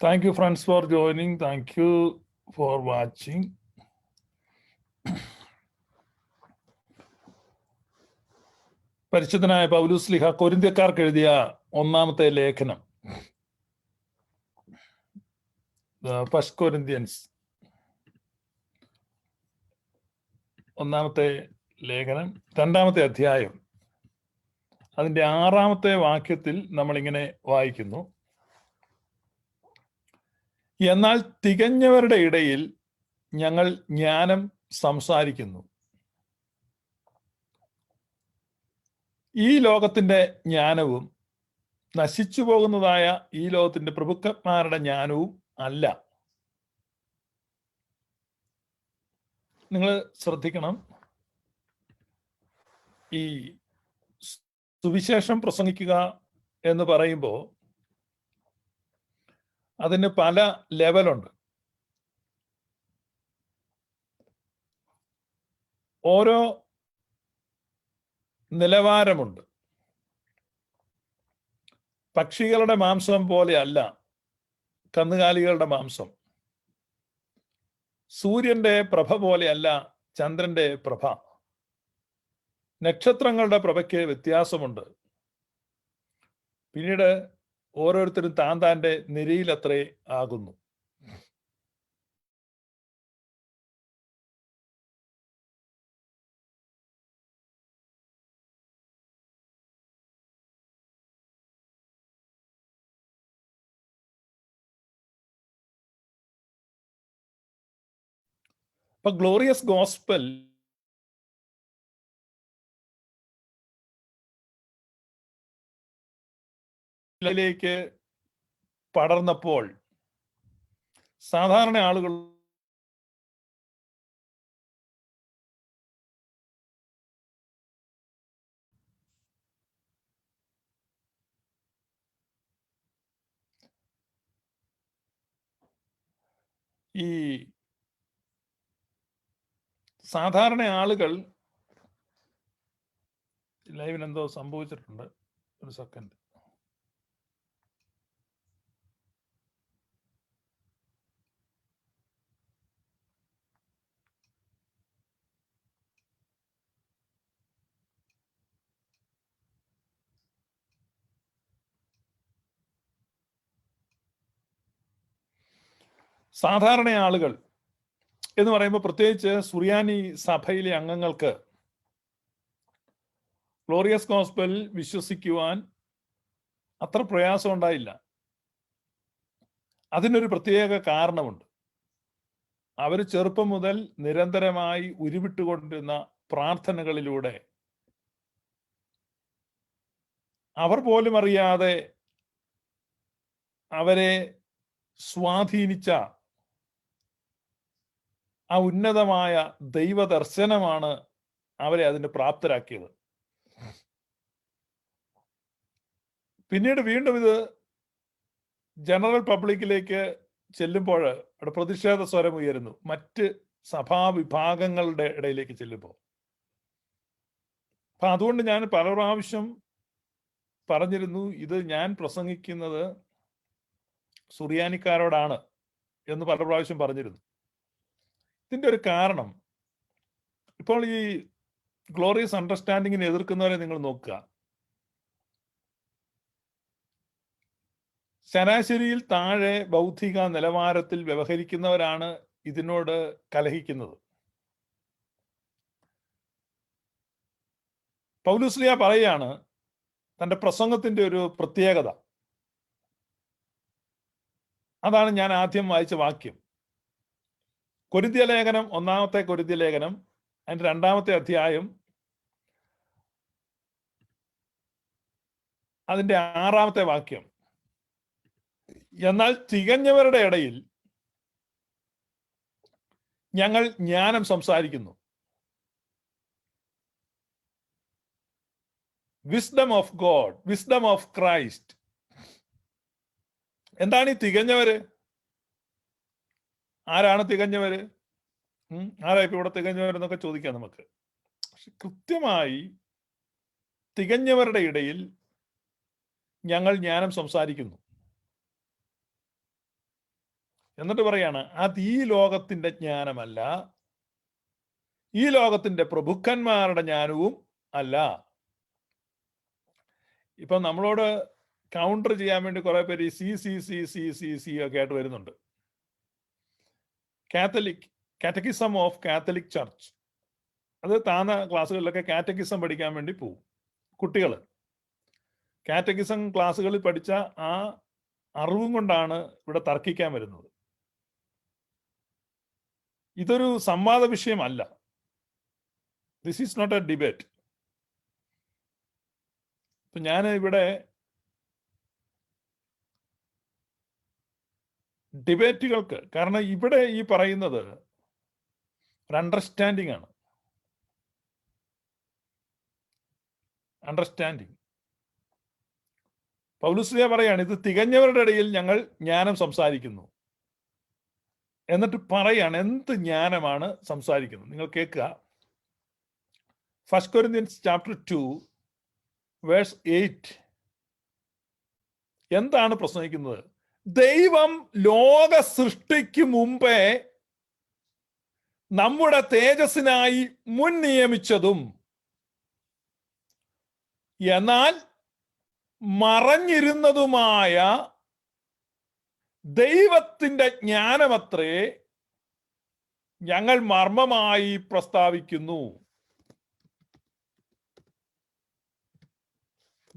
Thank you, friends, for joining. Thank you for watching. പരിശുദ്ധനായ പൗലോസ് ശ്ലീഹ കൊരിന്ത്യക്കാർക്ക് എഴുതിയ ഒന്നാമത്തെ ലേഖനം, ഫസ്റ്റ് കൊരിന്ത്യൻസ് ഒന്നാമത്തെ ലേഖനം 2-ാമത്തെ അധ്യായം, അതിൻ്റെ 6-ാമത്തെ വാക്യത്തിൽ നമ്മളിങ്ങനെ വായിക്കുന്നു: എന്നാൽ തികഞ്ഞവരുടെ ഇടയിൽ ഞങ്ങൾ ജ്ഞാനം സംസാരിക്കുന്നു. ഈ ലോകത്തിന്റെ ജ്ഞാനവും നശിച്ചു പോകുന്നതായ ഈ ലോകത്തിന്റെ പ്രഭുക്കന്മാരുടെ ജ്ഞാനവും അല്ല. നിങ്ങൾ ശ്രദ്ധിക്കണം, ഈ സുവിശേഷം പ്രസംഗിക്കുക എന്ന് പറയുമ്പോൾ അതിന് പല ലെവലുണ്ട്. ഓരോ നിലവാരമുണ്ട്. പക്ഷികളുടെ മാംസം പോലെയല്ല കന്നുകാലികളുടെ മാംസം. സൂര്യന്റെ പ്രഭ പോലെയല്ല ചന്ദ്രന്റെ പ്രഭ. നക്ഷത്രങ്ങളുടെ പ്രഭയ്ക്ക് വ്യത്യാസമുണ്ട്. പിന്നീട് ഓരോരുത്തരും താൻ്റെ നിരയിലത്രേ ആകുന്നു. ഇപ്പൊ ഗ്ലോറിയസ് ഗോസ്പൽ ിലേക്ക് പടർന്നപ്പോൾ സാധാരണ ആളുകൾ ലൈവിനെന്തോ സംഭവിച്ചിട്ടുണ്ട്. ഒരു സെക്കൻഡ്. സാധാരണ ആളുകൾ എന്ന് പറയുമ്പോൾ പ്രത്യേകിച്ച് സുറിയാനി സഭയിലെ അംഗങ്ങൾക്ക് ഗ്ലോറിയസ് ഗോസ്പൽ വിശ്വസിക്കുവാൻ അത്ര പ്രയാസം ഉണ്ടായില്ല. അതിനൊരു പ്രത്യേക കാരണമുണ്ട്. അവർ ചെറുപ്പം മുതൽ നിരന്തരമായി ഉരുവിട്ടുകൊണ്ടിരുന്ന പ്രാർത്ഥനകളിലൂടെ അവർ പോലും അറിയാതെ അവരെ സ്വാധീനിച്ച ആ ഉന്നതമായ ദൈവദർശനമാണ് അവരെ അതിന് പ്രാപ്തരാക്കിയത്. പിന്നീട് വീണ്ടും ഇത് ജനറൽ പബ്ലിക്കിലേക്ക് ചെല്ലുമ്പോൾ അവിടെ പ്രതിഷേധ സ്വരം ഉയരുന്നു, മറ്റ് സഭാവിഭാഗങ്ങളുടെ ഇടയിലേക്ക് ചെല്ലുമ്പോൾ. അപ്പൊ അതുകൊണ്ട് ഞാൻ പല പ്രാവശ്യം പറഞ്ഞിരുന്നു, ഇത് ഞാൻ പ്രസംഗിക്കുന്നത് സുറിയാനിക്കാരോടാണ് എന്ന് പല പ്രാവശ്യം പറഞ്ഞിരുന്നു. ഇതിന്റെ ഒരു കാരണം, ഇപ്പോൾ ഈ ഗ്ലോറിയസ് അണ്ടർസ്റ്റാൻഡിങ്ങിനെ എതിർക്കുന്നവരെ നിങ്ങൾ നോക്കുക. ശരാശരിയിൽ താഴെ ബൗദ്ധിക നിലവാരത്തിൽ വ്യവഹരിക്കുന്നവരാണ് ഇതിനോട് കലഹിക്കുന്നത്. പൗലോസ് ശ്ലീഹ പറയാണ് തന്റെ പ്രസംഗത്തിന്റെ ഒരു പ്രത്യേകത. അതാണ് ഞാൻ ആദ്യം വായിച്ച വാക്യം. കൊരിന്ത്യ ലേഖനം, 1-ാമത്തെ കൊരിന്ത്യ ലേഖനം, അതിന്റെ 2-ാമത്തെ അധ്യായം, അതിന്റെ 6-ാമത്തെ വാക്യം. എന്നാൽ തികഞ്ഞവരുടെ ഇടയിൽ ഞങ്ങൾ ജ്ഞാനം സംസാരിക്കുന്നു. Wisdom of God, wisdom of Christ. എന്താണ് ഈ തികഞ്ഞവര്? ആരാണ് തികഞ്ഞവര്? ആരാ ഇപ്പൊ ഇവിടെ തികഞ്ഞവരെന്നൊക്കെ ചോദിക്കാം നമുക്ക്. പക്ഷെ കൃത്യമായി തികഞ്ഞവരുടെ ഇടയിൽ ഞങ്ങൾ ജ്ഞാനം സംസാരിക്കുന്നു. എന്നിട്ട് പറയാണ്, അത് ഈ ലോകത്തിന്റെ ജ്ഞാനമല്ല, ഈ ലോകത്തിന്റെ പ്രഭുക്കന്മാരുടെ ജ്ഞാനവും അല്ല. ഇപ്പൊ നമ്മളോട് കൗണ്ടർ ചെയ്യാൻ വേണ്ടി കുറെ പേര് സി ഒക്കെ ആയിട്ട് വരുന്നുണ്ട്. കാറ്റക്കിസം ഓഫ് കാത്തലിക് ചർച്ച്, അത് താന്ന ക്ലാസ്സുകളിലൊക്കെ കാറ്റക്കിസം പഠിക്കാൻ വേണ്ടി പോകും കുട്ടികൾ. കാറ്റക്കിസം ക്ലാസ്സുകളിൽ പഠിച്ച ആ അറിവും കൊണ്ടാണ് ഇവിടെ തർക്കിക്കാൻ വരുന്നത്. ഇതൊരു സംവാദ വിഷയമല്ല. This is not a debate. ഇപ്പൊ ഞാൻ ഇവിടെ ഡിബേറ്റുകൾക്ക്, കാരണം ഇവിടെ ഈ പറയുന്നത് ഒരു അണ്ടർസ്റ്റാൻഡിങ് ആണ്. അണ്ടർസ്റ്റാൻഡിങ്. പൗലോസ് പറയാണ്, ഇത് തികഞ്ഞവരുടെ ഇടയിൽ ഞങ്ങൾ ജ്ഞാനം സംസാരിക്കുന്നു. എന്നിട്ട് പറയാണ് എന്ത് ജ്ഞാനമാണ് സംസാരിക്കുന്നത്. നിങ്ങൾ കേൾക്കുക. 1 Corinthians chapter 2 verse 8 എന്താണ് പ്രസംഗിക്കുന്നത്? ദൈവം ലോക സൃഷ്ടിക്ക് മുമ്പേ നമ്മുടെ തേജസ്സിനായി മുൻ നിയമിച്ചതും എന്നാൽ മറഞ്ഞിരുന്നതുമായ ദൈവത്തിന്റെ ജ്ഞാനമത്രേ ഞങ്ങൾ മർമ്മമായി പ്രസ്താവിക്കുന്നു.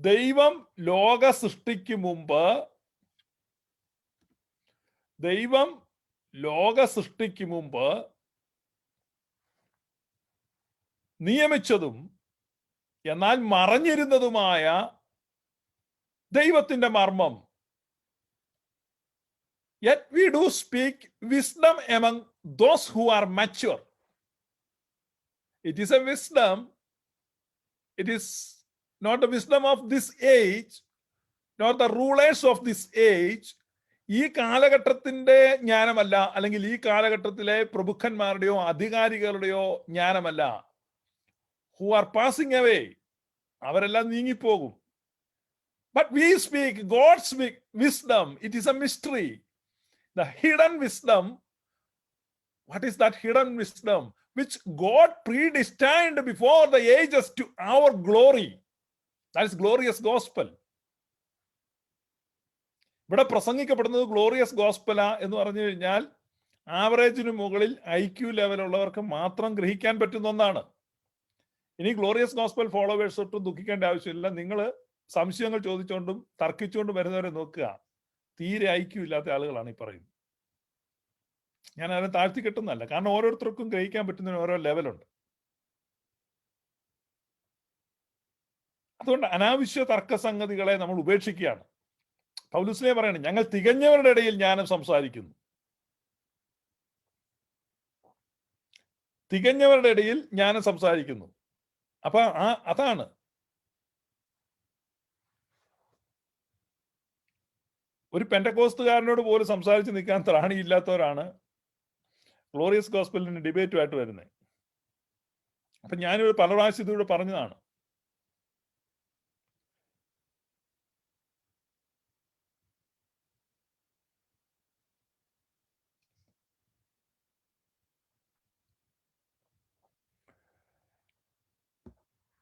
ദൈവം ലോക സൃഷ്ടിക്ക് മുമ്പ് നിയമിച്ചതും എന്നാൽ മറഞ്ഞിരുന്നതുമായ ദൈവത്തിന്റെ മർമ്മം. Yet we do speak wisdom among those who are mature. It is a wisdom. It is not the wisdom of this age, nor the rulers of this age. ഈ കാലഘട്ടത്തിന്റെ ജ്ഞാനമല്ല, അല്ലെങ്കിൽ ഈ കാലഘട്ടത്തിലെ പ്രഭുക്കന്മാരുടെയോ അധികാരികളുടെയോ ജ്ഞാനമല്ല. Who are passing away. അവരെല്ലാം നീങ്ങിപ്പോകും. But we speak God's wisdom. It is a mystery. The hidden wisdom. What is that hidden wisdom? Which God predestined before the ages to our glory. That is glorious gospel. ഇവിടെ പ്രസംഗിക്കപ്പെടുന്നത് glorious ഗോസ്പല എന്ന് പറഞ്ഞു കഴിഞ്ഞാൽ ആവറേജിന് മുകളിൽ IQ ലെവലുള്ളവർക്ക് മാത്രം ഗ്രഹിക്കാൻ പറ്റുന്ന ഒന്നാണ്. ഇനി ഗ്ലോറിയസ് ഗോസ്പൽ ഫോളോവേഴ്സ് ഒട്ടും ദുഃഖിക്കേണ്ട ആവശ്യമില്ല. നിങ്ങൾ സംശയങ്ങൾ ചോദിച്ചുകൊണ്ടും തർക്കിച്ചുകൊണ്ടും വരുന്നവരെ നോക്കുക, തീരെ IQ ഇല്ലാത്ത ആളുകളാണ് ഈ പറയുന്നത്. ഞാൻ അതിനെ താഴ്ത്തി കിട്ടുന്നതല്ല, കാരണം ഓരോരുത്തർക്കും ഗ്രഹിക്കാൻ പറ്റുന്നതിന് ഓരോ ലെവലുണ്ട്. അതുകൊണ്ട് അനാവശ്യ തർക്കസംഗതികളെ നമ്മൾ ഉപേക്ഷിക്കുകയാണ്. പൗലോസ് പറയണം, ഞങ്ങൾ തികഞ്ഞവരുടെ ഇടയിൽ ജ്ഞാനം സംസാരിക്കുന്നു. തികഞ്ഞവരുടെ ഇടയിൽ ജ്ഞാനം സംസാരിക്കുന്നു. അപ്പൊ അതാണ് ഒരു പെന്റക്കോസ്തുകാരനോട് പോലും സംസാരിച്ച് നിൽക്കാൻ ത്രാണിയില്ലാത്തവരാണ് ഗ്ലോറിയസ് ഗോസ്പലിന് ഡിബേറ്റുമായിട്ട് വരുന്നത്. അപ്പൊ ഞാനൊരു പല പ്രാവശ്യം ഇതിലൂടെ പറഞ്ഞതാണ്.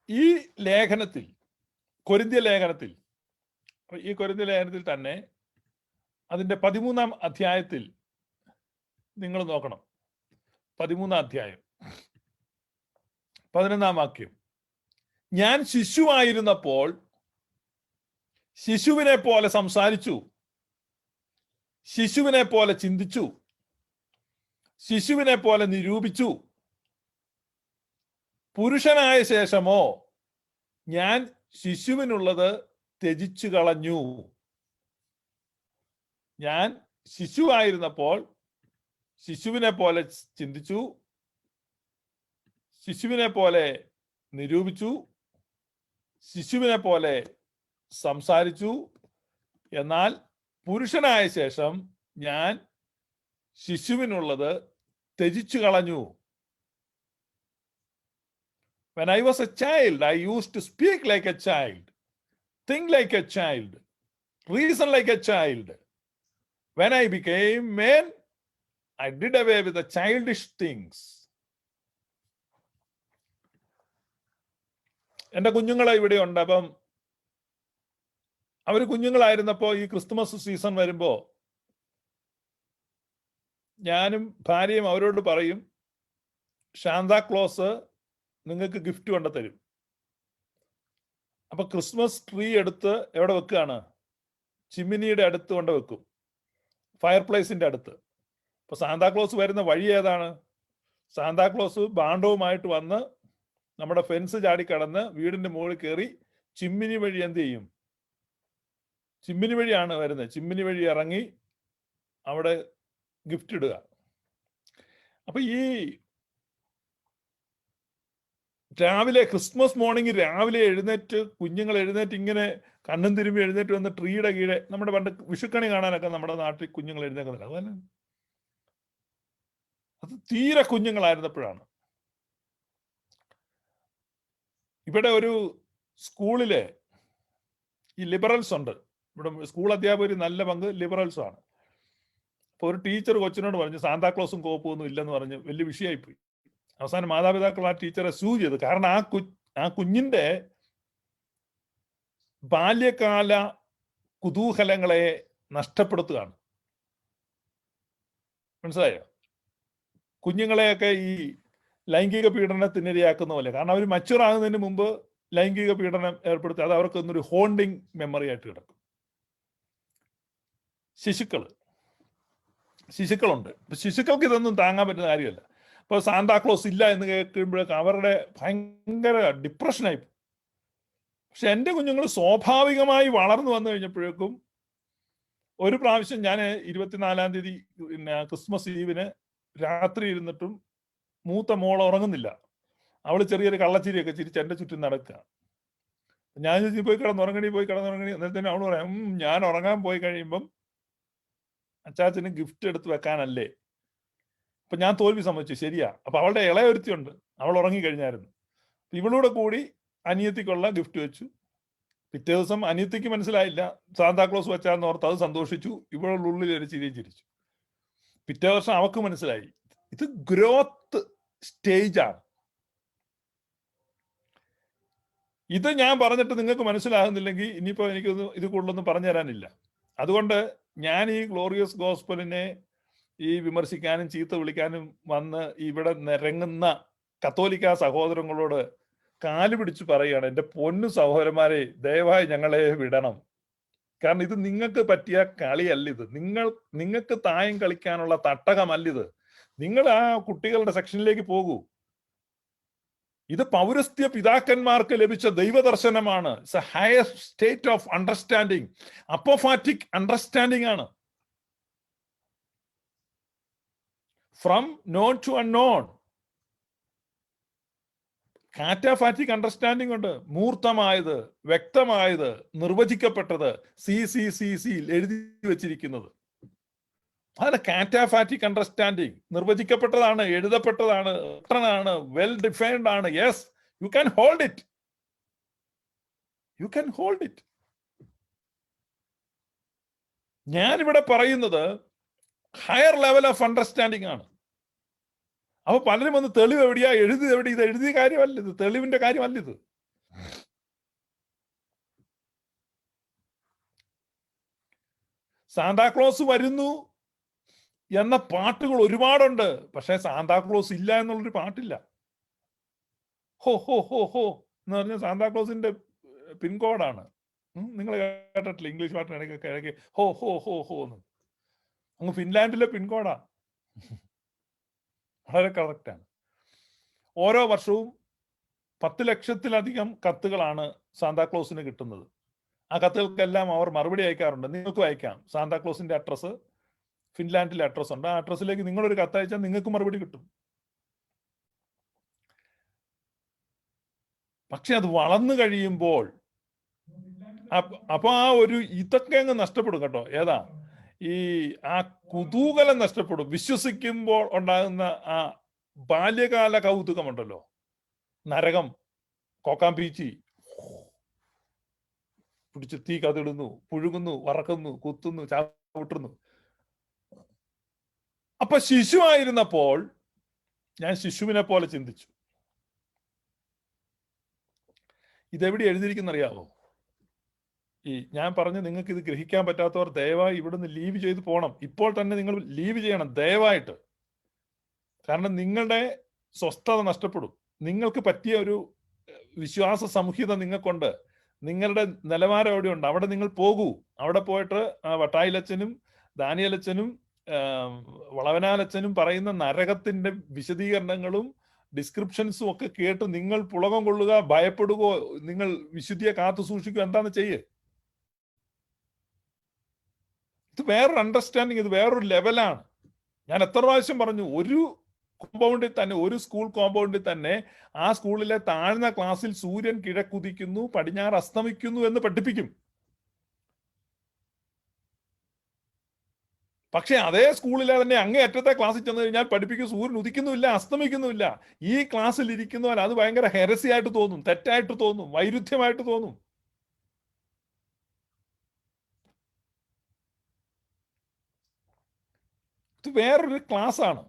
ഈ ലേഖനത്തിൽ, കൊരിന്ത്യ ലേഖനത്തിൽ തന്നെ അതിന്റെ 13-ാം അധ്യായത്തിൽ നിങ്ങൾ നോക്കണം. 13-ാം അധ്യായം 11-ാം വാക്യം. ഞാൻ ശിശുവായിരുന്നപ്പോൾ ശിശുവിനെ പോലെ സംസാരിച്ചു, ശിശുവിനെ പോലെ ചിന്തിച്ചു, ശിശുവിനെ പോലെ നിരൂപിച്ചു. പുരുഷനായ ശേഷമോ ഞാൻ ശിശുവിനുള്ളത് ത്യജിച്ചു കളഞ്ഞു. ഞാൻ ശിശുവായിരുന്നപ്പോൾ ശിശുവിനെ പോലെ ചിന്തിച്ചു, ശിശുവിനെ പോലെ നിരൂപിച്ചു, ശിശുവിനെ പോലെ സംസാരിച്ചു. എന്നാൽ പുരുഷനായ ശേഷം ഞാൻ ശിശുവിനുള്ളത് ത്യജിച്ചു കളഞ്ഞു. When I was a child, I used to speak like a child, think like a child, reason like a child. When I became man, I did away with the childish things. എൻ്റെ കുഞ്ഞുങ്ങളെ ഇവിടെ ഉണ്ട്. അപ്പം അവർ കുഞ്ഞുങ്ങളായിരുന്നപ്പോൾ ഈ Christmas season വരുമ്പോൾ ഞാനും ഭാര്യയും അവരോട് പറയും, സാന്താക്ലോസ് നിങ്ങൾക്ക് ഗിഫ്റ്റ് കൊണ്ട് തരും. അപ്പൊ ക്രിസ്മസ് ട്രീ എടുത്ത് എവിടെ വെക്കുകയാണ്? ചിമ്മിനിയുടെ അടുത്ത് കൊണ്ട് വെക്കും, ഫയർ പ്ലേസിന്റെ അടുത്ത്. അപ്പൊ സാന്താക്ലോസ് വരുന്ന വഴി ഏതാണ്? സാന്താക്ലോസ് ബാണ്ഡവുമായിട്ട് വന്ന് നമ്മുടെ ഫെൻസ് ചാടിക്കടന്ന് വീടിന്റെ മുകളിൽ കയറി ചിമ്മിനി വഴി എന്ത് ചെയ്യും? ചിമ്മിനി വഴിയാണ് വരുന്നത്. ചിമ്മിനി വഴി ഇറങ്ങി അവിടെ ഗിഫ്റ്റ് ഇടുക. അപ്പൊ ഈ രാവിലെ ക്രിസ്മസ് മോർണിംഗ് രാവിലെ എഴുന്നേറ്റ് കുഞ്ഞുങ്ങൾ എഴുന്നേറ്റ് ഇങ്ങനെ കണ്ണും തിരുമ്പി എഴുന്നേറ്റ് വന്ന് ട്രീയുടെ കീഴെ, നമ്മുടെ പണ്ട് വിഷുക്കണി കാണാനൊക്കെ നമ്മുടെ നാട്ടിൽ കുഞ്ഞുങ്ങൾ എഴുന്നേക്കുന്നില്ല. അതുപോലെ അത് തീരെ കുഞ്ഞുങ്ങളായിരുന്നപ്പോഴാണ്. ഇവിടെ ഒരു സ്കൂളിലെ ഈ ലിബറൽസ് ഉണ്ട്. ഇവിടെ സ്കൂൾ അധ്യാപകർ നല്ല പങ്ക് ലിബറൽസും ആണ്. അപ്പൊ ഒരു ടീച്ചർ കൊച്ചിനോട് പറഞ്ഞു സാന്താക്ലോസും കോപ്പൊന്നും ഇല്ലെന്ന് പറഞ്ഞ് വലിയ വിഷയമായിപ്പോയി. അവസാനം മാതാപിതാക്കൾ ആ ടീച്ചറെ സൂ ചെയ്തു. കാരണം ആ കുഞ്ഞിന്റെ ബാല്യകാല കുതൂഹലങ്ങളെ നഷ്ടപ്പെടുത്തുകയാണ്. മനസ്സിലായോ? കുഞ്ഞുങ്ങളെയൊക്കെ ഈ ലൈംഗിക പീഡനത്തിനിരയാക്കുന്ന പോലെ. കാരണം അവർ മച്ചുവർ ആകുന്നതിന് മുമ്പ് ലൈംഗിക പീഡനം ഏർപ്പെടുത്തി അത് അവർക്ക് ഒന്നൊരു ഹോണ്ടിങ് മെമ്മറി ആയിട്ട് കിടക്കും. ശിശുക്കളുണ്ട്. ഇപ്പൊ ശിശുക്കൾക്ക് ഇതൊന്നും താങ്ങാൻ പറ്റുന്ന കാര്യമല്ല. ഇപ്പൊ സാന്താക്ലോസ് ഇല്ല എന്ന് കേൾക്കുമ്പോഴേക്ക് അവരുടെ ഭയങ്കര ഡിപ്രഷനായി. പക്ഷെ എൻ്റെ കുഞ്ഞുങ്ങൾ സ്വാഭാവികമായി വളർന്നു വന്നു കഴിഞ്ഞപ്പോഴേക്കും ഒരു പ്രാവശ്യം ഞാൻ 24-ാം തീയതി ക്രിസ്മസ് ഈവിന് രാത്രി ഇരുന്നിട്ടും മൂത്ത മോൾ ഉറങ്ങുന്നില്ല. അവള് ചെറിയൊരു കള്ളച്ചിരിയൊക്കെ ചിരിച്ച് എൻ്റെ ചുറ്റും നടക്കുക. ഞാൻ ചോദിച്ചു പോയി കിടന്നുറങ്ങണി. അന്നേരത്തേനും അവള് പറയാം, ഞാൻ ഉറങ്ങാൻ പോയി കഴിയുമ്പം അച്ചാച്ചന് ഗിഫ്റ്റ് എടുത്ത് വെക്കാനല്ലേ. അപ്പൊ ഞാൻ തോൽവി സമ്മതിച്ചു. ശരിയാ. അപ്പൊ അവളുടെ ഇളയൊരുത്തിയുണ്ട്, അവൾ ഉറങ്ങിക്കഴിഞ്ഞായിരുന്നു. ഇവളൂടെ കൂടി അനിയത്തിക്കുള്ള ഗിഫ്റ്റ് വെച്ചു. പിറ്റേ ദിവസം അനിയത്തിക്ക് മനസ്സിലായില്ല സാന്താക്ലോസ് വെച്ചാന്ന് ഓർത്ത് അത് സന്തോഷിച്ചു. ഇവളുടെ ഉള്ളിൽ ഒരു ചിരിയും ചിരിച്ചു. പിറ്റേ വർഷം അവക്ക് മനസ്സിലായി ഇത് ഗ്രോത്ത് സ്റ്റേജാണ്. ഇത് ഞാൻ പറഞ്ഞിട്ട് നിങ്ങൾക്ക് മനസ്സിലാകുന്നില്ലെങ്കിൽ ഇനിയിപ്പോ എനിക്കൊന്നും ഇത് കൂടുതലൊന്നും പറഞ്ഞു തരാനില്ല. അതുകൊണ്ട് ഞാൻ ഈ ഗ്ലോറിയസ് ഗോസ്പലിനെ ഈ വിമർശിക്കാനും ചീത്ത വിളിക്കാനും വന്ന് ഇവിടെ നിരങ്ങുന്ന കത്തോലിക്ക സഹോദരങ്ങളോട് കാല് പിടിച്ച് പറയുകയാണ്, എൻ്റെ പൊന്നു സഹോദരന്മാരെ, ദയവായി ഞങ്ങളെ വിടണം. കാരണം ഇത് നിങ്ങൾക്ക് പറ്റിയ കളിയല്ല. ഇത് നിങ്ങൾക്ക് തായം കളിക്കാനുള്ള തട്ടകമല്ലിത്. നിങ്ങൾ ആ കുട്ടികളുടെ സെക്ഷനിലേക്ക് പോകൂ. ഇത് പൗരസ്ത്യ പിതാക്കന്മാർക്ക് ലഭിച്ച ദൈവദർശനമാണ്. It's a higher state of understanding. Apophatic understanding ആണ്. From known to unknown. Cataphatic understanding ഉണ്ട്. മൂർത്തമായത്, വ്യക്തമായത്, നിർവചിക്കപ്പെട്ടത്, സിയിൽ എഴുതി വെച്ചിരിക്കുന്നത്. അതാണ് കാറ്റാഫാറ്റിക് അണ്ടർസ്റ്റാൻഡിങ്. നിർവചിക്കപ്പെട്ടതാണ്, എഴുതപ്പെട്ടതാണ്, ആണ്, വെൽ ഡിഫൈൻഡ് ആണ്. Yes, you can hold it. You can hold it. ഞാനിവിടെ പറയുന്നത് ഹയർ ലെവൽ ഓഫ് അണ്ടർസ്റ്റാൻഡിങ് ആണ്. അപ്പൊ പലരും വന്ന് തെളിവ് എവിടെയാ, എഴുതി എവിടെ? ഇത് എഴുതിയ കാര്യമല്ല, ഇത് തെളിവിന്റെ കാര്യമല്ല. ഇത് സാന്താക്ലോസ് വരുന്നു എന്ന പാട്ടുകൾ ഒരുപാടുണ്ട്. പക്ഷെ സാന്താക്ലോസ് ഇല്ല എന്നുള്ളൊരു പാട്ടില്ല. ഹോ ഹോ ഹോ ഹോ എന്ന് പറഞ്ഞ സാന്താക്ലോസിന്റെ പിൻകോഡാണ്. നിങ്ങൾ കേട്ടിട്ടില്ല? ഇംഗ്ലീഷ് പാട്ടിന് ഇടയ്ക്ക് ഹോ ഹോ ഹോ ഹോ എന്ന്. അങ്ങ് ഫിൻലാൻഡിലെ പിൻകോഡാ. വളരെ കറക്റ്റാണ്. ഓരോ വർഷവും 10 ലക്ഷത്തിലധികം കത്തുകളാണ് സാന്താക്ലോസിന് കിട്ടുന്നത്. ആ കത്തുകൾക്കെല്ലാം അവർ മറുപടി അയക്കാറുണ്ട്. നിങ്ങൾക്കും അയക്കാം. സാന്താക്ലോസിന്റെ അഡ്രസ്സ് ഫിൻലാൻഡിലെ അഡ്രസ് ഉണ്ട്. ആ അഡ്രസ്സിലേക്ക് നിങ്ങളൊരു കത്തയച്ചാൽ നിങ്ങൾക്ക് മറുപടി കിട്ടും. പക്ഷെ അത് വളർന്നു കഴിയുമ്പോൾ അപ്പൊ ആ ഒരു ഇതൊക്കെ അങ്ങ് നഷ്ടപ്പെടും കേട്ടോ. ഏതാ ആ കുതൂഹലം നഷ്ടപ്പെടും. വിശ്വസിക്കുമ്പോൾ ഉണ്ടാകുന്ന ആ ബാല്യകാല കൗതുകമുണ്ടല്ലോ. നരകം, കോക്കാമ്പീച്ചി, പിടിച്ച് തീ കതിടുന്നു, പുഴുകുന്നു, വറക്കുന്നു, കുത്തുന്നു, ചവിട്ടുന്നു. അപ്പൊ ശിശുവായിരുന്നപ്പോൾ ഞാൻ ശിശുവിനെ പോലെ ചിന്തിച്ചു. ഇതെവിടെ എഴുതിയിരിക്കുന്നറിയാവോ? ഞാൻ പറഞ്ഞ് നിങ്ങൾക്ക് ഇത് ഗ്രഹിക്കാൻ പറ്റാത്തവർ ദയവായി ഇവിടുന്ന് ലീവ് ചെയ്ത് പോകണം. ഇപ്പോൾ തന്നെ നിങ്ങൾ ലീവ് ചെയ്യണം ദയവായിട്ട്. കാരണം നിങ്ങളുടെ സ്വസ്ഥത നഷ്ടപ്പെടും. നിങ്ങൾക്ക് പറ്റിയ ഒരു വിശ്വാസ സംഹിത നിങ്ങൾക്കുണ്ട്. നിങ്ങളുടെ നിലവാരം എവിടെയുണ്ട് അവിടെ നിങ്ങൾ പോകൂ. അവിടെ പോയിട്ട് വട്ടായിലച്ചനും ദാനിയലച്ചനും വളവനാലച്ചനും പറയുന്ന നരകത്തിന്റെ വിശദീകരണങ്ങളും ഡിസ്ക്രിപ്ഷൻസും ഒക്കെ കേട്ട് നിങ്ങൾ പുളകം കൊള്ളുക, ഭയപ്പെടുകയോ, നിങ്ങൾ വിശുദ്ധിയെ കാത്തു സൂക്ഷിക്കുക, എന്താന്ന് ചെയ്യേ. ഇത് വേറൊരു അണ്ടർസ്റ്റാൻഡിങ്, ഇത് വേറൊരു ലെവലാണ്. ഞാൻ എത്ര പ്രാവശ്യം പറഞ്ഞു, ഒരു കോമ്പൗണ്ടിൽ തന്നെ, ഒരു സ്കൂൾ കോമ്പൗണ്ടിൽ തന്നെ ആ സ്കൂളിലെ താഴ്ന്ന ക്ലാസ്സിൽ സൂര്യൻ കിഴക്കുദിക്കുന്നു പടിഞ്ഞാറ് അസ്തമിക്കുന്നു എന്ന് പഠിപ്പിക്കും. പക്ഷെ അതേ സ്കൂളിലെ തന്നെ അങ്ങേയറ്റത്തെ ക്ലാസ്സിൽ ചെന്ന് കഴിഞ്ഞാൽ പഠിപ്പിക്കും സൂര്യൻ ഉദിക്കുന്നുമില്ല അസ്തമിക്കുന്നുമില്ല. ഈ ക്ലാസ്സിൽ ഇരിക്കുന്നവൻ അത് ഭയങ്കര ഹെരസിയായിട്ട് തോന്നും, തെറ്റായിട്ട് തോന്നും, വൈരുദ്ധ്യമായിട്ട് തോന്നും. ഇത് വേറൊരു ക്ലാസ്സാണ്,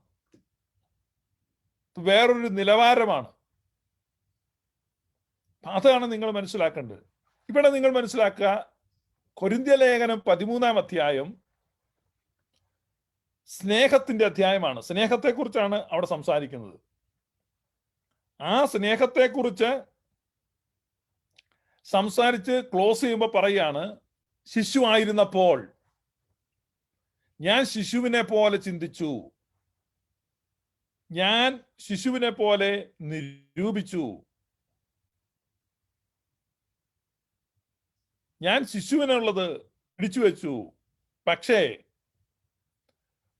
വേറൊരു നിലവാരമാണ്. അതാണ് നിങ്ങൾ മനസ്സിലാക്കേണ്ടത്. ഇവിടെ നിങ്ങൾ മനസ്സിലാക്കുക, കൊരിന്ത്യ ലേഖനം 13-ാം അധ്യായം സ്നേഹത്തിന്റെ അധ്യായമാണ്. സ്നേഹത്തെക്കുറിച്ചാണ് അവിടെ സംസാരിക്കുന്നത്. ആ സ്നേഹത്തെക്കുറിച്ച് സംസാരിച്ച് ക്ലോസ് ചെയ്യുമ്പോൾ പറയാണ്, ശിശുവായിരുന്നപ്പോൾ ഞാൻ ശിശുവിനെ പോലെ ചിന്തിച്ചു, ഞാൻ ശിശുവിനെ പോലെ നിരൂപിച്ചു, ഞാൻ ശിശുവിനുള്ളത് പിടിച്ചു വെച്ചു. പക്ഷേ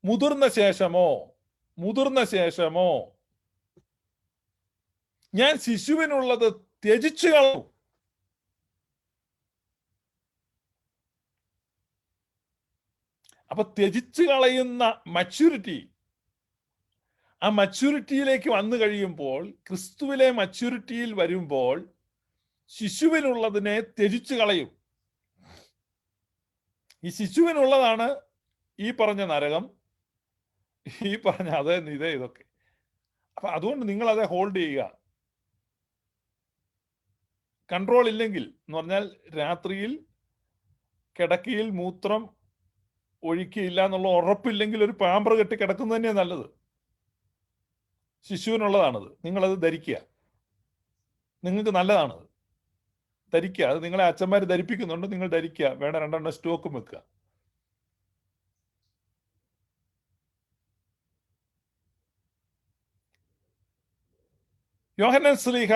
മുതിർന്ന ശേഷമോ ഞാൻ ശിശുവിനുള്ളത് ത്യജിച്ചു കളഞ്ഞു. അപ്പൊ ത്യജിച്ചു കളയുന്ന മച്യൂരിറ്റി, ആ മച്യൂരിറ്റിയിലേക്ക് വന്നു കഴിയുമ്പോൾ, ക്രിസ്തുവിലെ മച്യൂരിറ്റിയിൽ വരുമ്പോൾ ശിശുവിനുള്ളതിനെ ത്യജിച്ചു കളയും. ഈ ശിശുവിനുള്ളതാണ് ഈ പറഞ്ഞ നരകം, ഈ പറഞ്ഞ ഇതൊക്കെ. അപ്പൊ അതുകൊണ്ട് നിങ്ങൾ അത് ഹോൾഡ് ചെയ്യുക. കൺട്രോൾ ഇല്ലെങ്കിൽ എന്ന് പറഞ്ഞാൽ രാത്രിയിൽ കിടക്കയിൽ മൂത്രം ഒഴിക്കുകയില്ല എന്നുള്ള ഉറപ്പില്ലെങ്കിൽ ഒരു പാമ്പർ കെട്ടി കിടക്കുന്നത് തന്നെയാണ് നല്ലത്. ശിശുവിനുള്ളതാണത്, നിങ്ങളത് ധരിക്കുക, നിങ്ങൾക്ക് നല്ലതാണത്, ധരിക്കുക. അത് നിങ്ങളെ അച്ഛന്മാർ ധരിപ്പിക്കുന്നുണ്ട്, നിങ്ങൾ ധരിക്കുക. വേണ്ട 2 സ്റ്റോക്കും വെക്കുക. യോഹന്നാൻ ശ്ലീഹ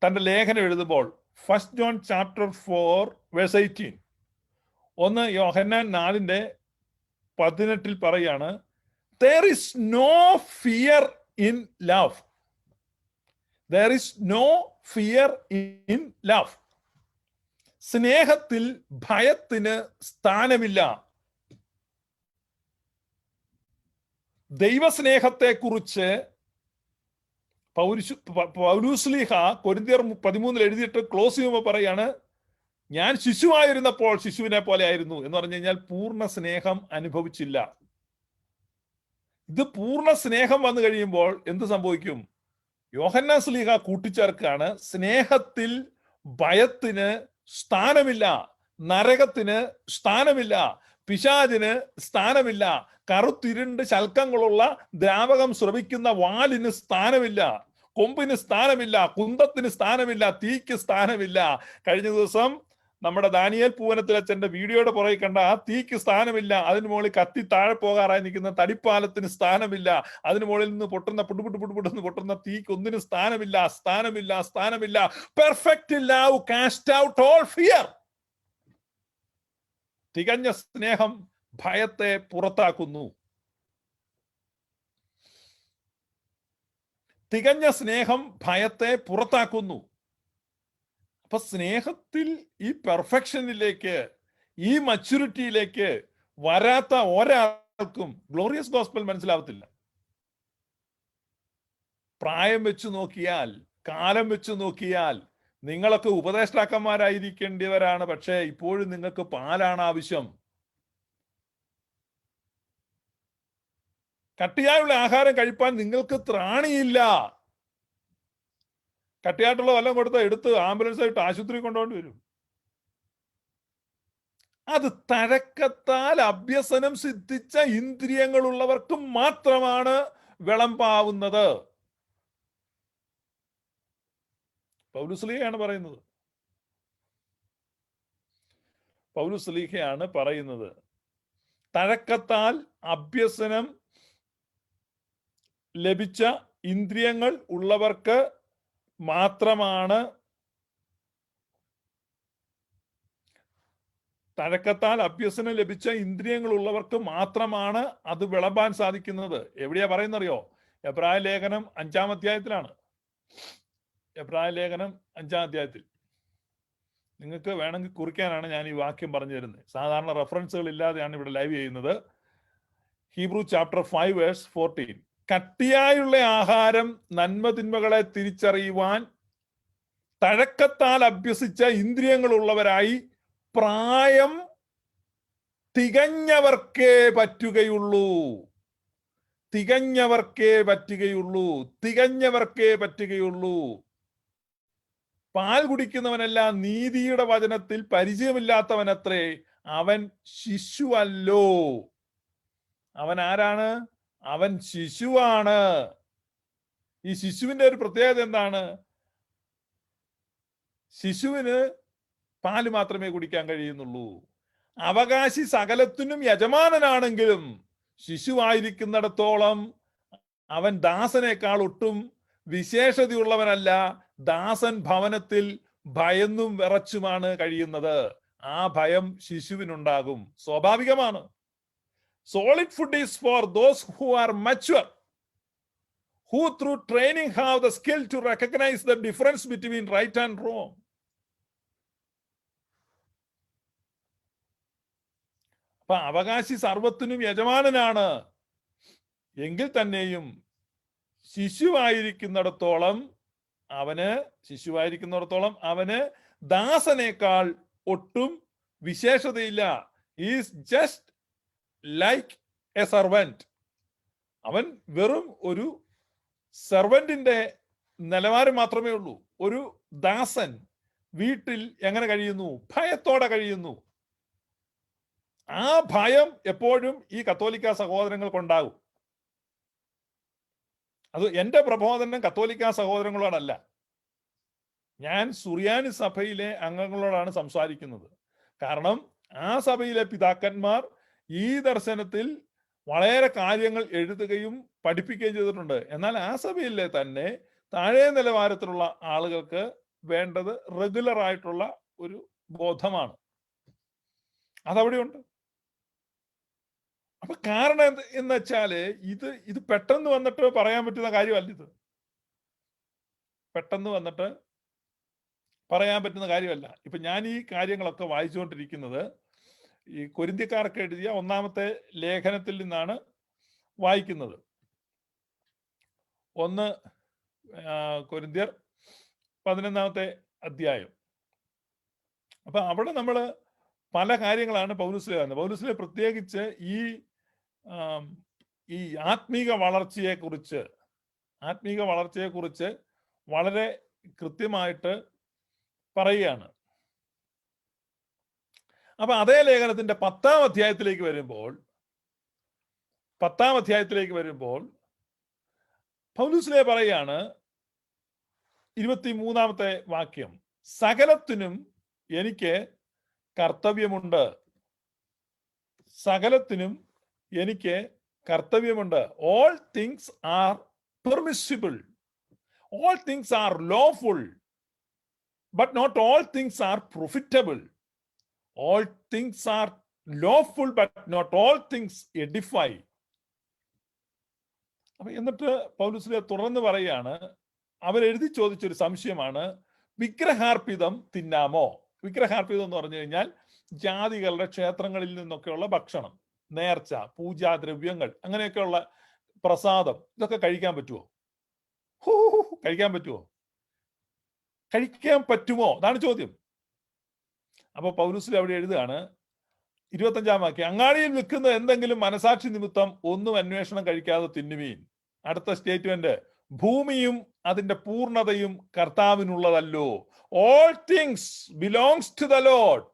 തന്റെ ലേഖനം എഴുതുമ്പോൾ 1 ജോൺ ചാപ്റ്റർ 4 വേഴ്സ് 18, 1 യോഹന്നാൻ 4:18 പറയാണ്, there is no fear in love. There is no fear in love. സ്നേഹത്തിൽ ഭയത്തിന് സ്ഥാനമില്ല. ദൈവസ്നേഹത്തെക്കുറിച്ച് പൗലോസ്ലീഹ കൊരിന്ത്യർ 13 എഴുതിയിട്ട് ക്ലോസ് ചെയ്യുമ്പോൾ പറയാണ്, ഞാൻ ശിശുവായിരുന്നപ്പോൾ ശിശുവിനെ പോലെ ആയിരുന്നു എന്ന് പറഞ്ഞു കഴിഞ്ഞാൽ പൂർണ്ണ സ്നേഹം അനുഭവിച്ചില്ല. ഇത് പൂർണ്ണ സ്നേഹം വന്നു കഴിയുമ്പോൾ എന്ത് സംഭവിക്കും? യോഹന്നാൻ ശ്ലീഹ കൂട്ടിച്ചേർക്കാണ്, സ്നേഹത്തിൽ ഭയത്തിന് സ്ഥാനമില്ല, നരകത്തിന് സ്ഥാനമില്ല, പിശാചിന് സ്ഥാനമില്ല, കറുത്തിരുണ്ട് ശൽക്കങ്ങളുള്ള ദ്രാവകം സ്രവിക്കുന്ന വാലിന് സ്ഥാനമില്ല, കൊമ്പിന് സ്ഥാനമില്ല, കുന്തത്തിന് സ്ഥാനമില്ല, തീക്ക് സ്ഥാനമില്ല. കഴിഞ്ഞ ദിവസം നമ്മുടെ ദാനിയേൽ പൂവനത്തിലച്ഛന്റെ വീഡിയോയുടെ പുറകെ കണ്ട ആ തീക്ക് സ്ഥാനമില്ല. അതിന് മുകളിൽ കത്തി താഴെ പോകാറായി നിൽക്കുന്ന തടിപ്പാലത്തിന് സ്ഥാനമില്ല. അതിന് മുകളിൽ നിന്ന് പുട്ടുപുട്ടുന്ന് പൊട്ടുന്ന തീക്ക് ഒന്നിനും സ്ഥാനമില്ല. Perfect love cast out all fear. തികഞ്ഞ സ്നേഹം ഭയത്തെ പുറത്താക്കുന്നു. തികഞ്ഞ സ്നേഹം ഭയത്തെ പുറത്താക്കുന്നു. അപ്പൊ സ്നേഹത്തിൽ ഈ പെർഫെക്ഷനിലേക്ക്, ഈ മച്യൂരിറ്റിയിലേക്ക് വരാത്ത ഒരാൾക്കും ഗ്ലോറിയസ് ഗോസ്പൽ മനസ്സിലാവത്തില്ല. പ്രായം വെച്ച് നോക്കിയാൽ, കാലം വെച്ച് നോക്കിയാൽ നിങ്ങളൊക്കെ ഉപദേഷ്ടാക്കന്മാരായിരിക്കേണ്ടവരാണ്. പക്ഷേ ഇപ്പോഴും നിങ്ങൾക്ക് പാലാണ് ആവശ്യം. കട്ടിയായുള്ള ആഹാരം കഴിപ്പാൻ നിങ്ങൾക്ക് ത്രാണിയില്ല. കട്ടിയായിട്ടുള്ള വല്ലതും കൊടുത്താൽ എടുത്ത് ആംബുലൻസ് ആയിട്ട് ആശുപത്രി കൊണ്ടുപോകേണ്ടി വരും. അത് തഴക്കത്താൽ അഭ്യസനം സിദ്ധിച്ച ഇന്ദ്രിയങ്ങളുള്ളവർക്ക് മാത്രമാണ് വിളമ്പാവുന്നത്. പൗലുസ്ലീഹയാണ് പറയുന്നത്. പൗലുസ്ലീഹയാണ് പറയുന്നത് തഴക്കത്താൽ അഭ്യസനം ലഭിച്ച ഇന്ദ്രിയങ്ങൾ ഉള്ളവർക്ക് മാത്രമാണ് തഴക്കത്താൽ അഭ്യസനം ലഭിച്ച ഇന്ദ്രിയങ്ങൾ ഉള്ളവർക്ക് മാത്രമാണ് അത് വിളമ്പാൻ സാധിക്കുന്നത്. എവിടെയാ പറയുന്നറിയോ? എബ്രായ ലേഖനം 5-ാം അധ്യായത്തിലാണ്. എബ്രായ ലേഖനം 5-ാം അധ്യായത്തിൽ. നിങ്ങൾക്ക് വേണമെങ്കിൽ കുറിക്കാനാണ് ഞാൻ ഈ വാക്യം പറഞ്ഞു തരുന്നത്. സാധാരണ റെഫറൻസുകൾ ഇല്ലാതെയാണ് ഇവിടെ ലൈവ് ചെയ്യുന്നത്. Hebrew chapter 5 verse 14. കട്ടിയായുള്ള ആഹാരം നന്മ തിന്മകളെ തിരിച്ചറിയുവാൻ തഴക്കത്താൽ അഭ്യസിച്ച ഇന്ദ്രിയങ്ങളുള്ളവരായി പ്രായം തികഞ്ഞവർക്കേ പറ്റുകയുള്ളൂ. തികഞ്ഞവർക്കേ പറ്റുകയുള്ളൂ. തികഞ്ഞവർക്കേ പറ്റുകയുള്ളൂ. പാൽ കുടിക്കുന്നവനെല്ലാം നീതിയുടെ വചനത്തിൽ പരിചയമില്ലാത്തവനത്രേ. അവൻ ശിശുവല്ലോ. അവൻ ആരാണ്? അവൻ ശിശുവാണ്. ഈ ശിശുവിന്റെ ഒരു പ്രത്യേകത എന്താണ്? ശിശുവിന് പാല് മാത്രമേ കുടിക്കാൻ കഴിയുന്നുള്ളൂ. അവകാശി സകലത്തിനും യജമാനനാണെങ്കിലും ശിശുവായിരിക്കുന്നിടത്തോളം അവൻ ദാസനേക്കാൾ ഒട്ടും വിശേഷതയുള്ളവനല്ല. ദാസൻ ഭവനത്തിൽ ഭയന്നും വിറച്ചുമാണ് കഴിയുന്നത്. ആ ഭയം ശിശുവിനുണ്ടാകും, സ്വാഭാവികമാണ്. Solid food is for those who are mature, who through training have the skill to recognize the difference between right and wrong. അപ്പൊ അവകാശി സർവത്തിനും യജമാനനാണ് എങ്കിൽ തന്നെയും ശിശുവായിരിക്കുന്നിടത്തോളം അവന് ദാസനേക്കാൾ ഒട്ടും വിശേഷതയില്ല. Is just like a servant. അവൻ വെറും ഒരു സെർവന്റിന്റെ നിലവാരം മാത്രമേ ഉള്ളൂ. ഒരു ദാസൻ വീട്ടിൽ എങ്ങനെ കഴിയുന്നു? ഭയത്തോടെ കഴിയുന്നു. ആ ഭയം എപ്പോഴും ഈ കത്തോലിക്ക സഹോദരങ്ങൾക്കുണ്ടാകും. അത് എന്റെ പ്രബോധനം കത്തോലിക്ക സഹോദരങ്ങളോടല്ല, ഞാൻ സുറിയാനി സഭയിലെ അംഗങ്ങളോടാണ് സംസാരിക്കുന്നത്. കാരണം ആ സഭയിലെ പിതാക്കന്മാർ ഈ ദർശനത്തിൽ വളരെ കാര്യങ്ങൾ എഴുതുകയും പഠിപ്പിക്കുകയും ചെയ്തിട്ടുണ്ട്. എന്നാൽ ആ സഭയിലെ തന്നെ താഴെ നിലവാരത്തിലുള്ള ആളുകൾക്ക് വേണ്ടത് റെഗുലർ ആയിട്ടുള്ള ഒരു ബോധമാണ്. അതവിടെയുണ്ട്. അപ്പൊ കാരണം എന്ന് വെച്ചാല് ഇത് പെട്ടെന്ന് വന്നിട്ട് പറയാൻ പറ്റുന്ന കാര്യമല്ല. ഇത് പെട്ടെന്ന് വന്നിട്ട് പറയാൻ പറ്റുന്ന കാര്യമല്ല. ഇപ്പൊ ഞാൻ ഈ കാര്യങ്ങളൊക്കെ വായിച്ചുകൊണ്ടിരിക്കുന്നത് ഈ കൊരിന്ത്യക്കാർക്ക് എഴുതിയ 1-ാമത്തെ ലേഖനത്തിൽ നിന്നാണ് വായിക്കുന്നത്. 1 കൊരിന്ത്യർ 11-ാമത്തെ അധ്യായം. അപ്പൊ അവിടെ നമ്മൾ പല കാര്യങ്ങളാണ് പൗലോസ് പറയുന്നത്. പൗലോസിലെ പ്രത്യേകിച്ച് ഈ ആത്മീക വളർച്ചയെക്കുറിച്ച് വളരെ കൃത്യമായിട്ട് പറയുകയാണ്. അപ്പൊ അതേ ലേഖനത്തിന്റെ 10-ാം അധ്യായത്തിലേക്ക് വരുമ്പോൾ പൗലോസ് പറയാണ് 23-ാമത്തെ വാക്യം, സകലത്തിനും എനിക്ക് കർത്തവ്യമുണ്ട്. All things are permissible. All things are lawful. But not all things are profitable. All things are lawful, but not all things edify. അപ്പൊ എന്നിട്ട് പൗലോസ് തുറന്ന് പറയാണ്, അവരെഴുതി ചോദിച്ചൊരു സംശയമാണ്, വിഗ്രഹാർപ്പിതം തിന്നാമോ? വിഗ്രഹാർപ്പിതം എന്ന് പറഞ്ഞു കഴിഞ്ഞാൽ ജാതികളുടെ ക്ഷേത്രങ്ങളിൽ നിന്നൊക്കെയുള്ള ഭക്ഷണം, നേർച്ച, പൂജാദ്രവ്യങ്ങൾ, അങ്ങനെയൊക്കെയുള്ള പ്രസാദം, ഇതൊക്കെ കഴിക്കാൻ പറ്റുമോ? കഴിക്കാൻ പറ്റുമോ? അതാണ് ചോദ്യം. അപ്പൊ പൗലോസ് അവിടെ എഴുതുകയാണ്, 25-ാം വാക്യം, അങ്ങാടിയിൽ വിൽക്കുന്ന എന്തെങ്കിലും മനസാക്ഷി നിമിത്തം ഒന്നും അന്വേഷണം കഴിക്കാതെ തിന്നുവീൻ. അടുത്ത സ്റ്റേറ്റ്മെന്റ്, ഭൂമിയും അതിന്റെ പൂർണ്ണതയും കർത്താവിനുള്ളതല്ലോ. All things belongs to the Lord.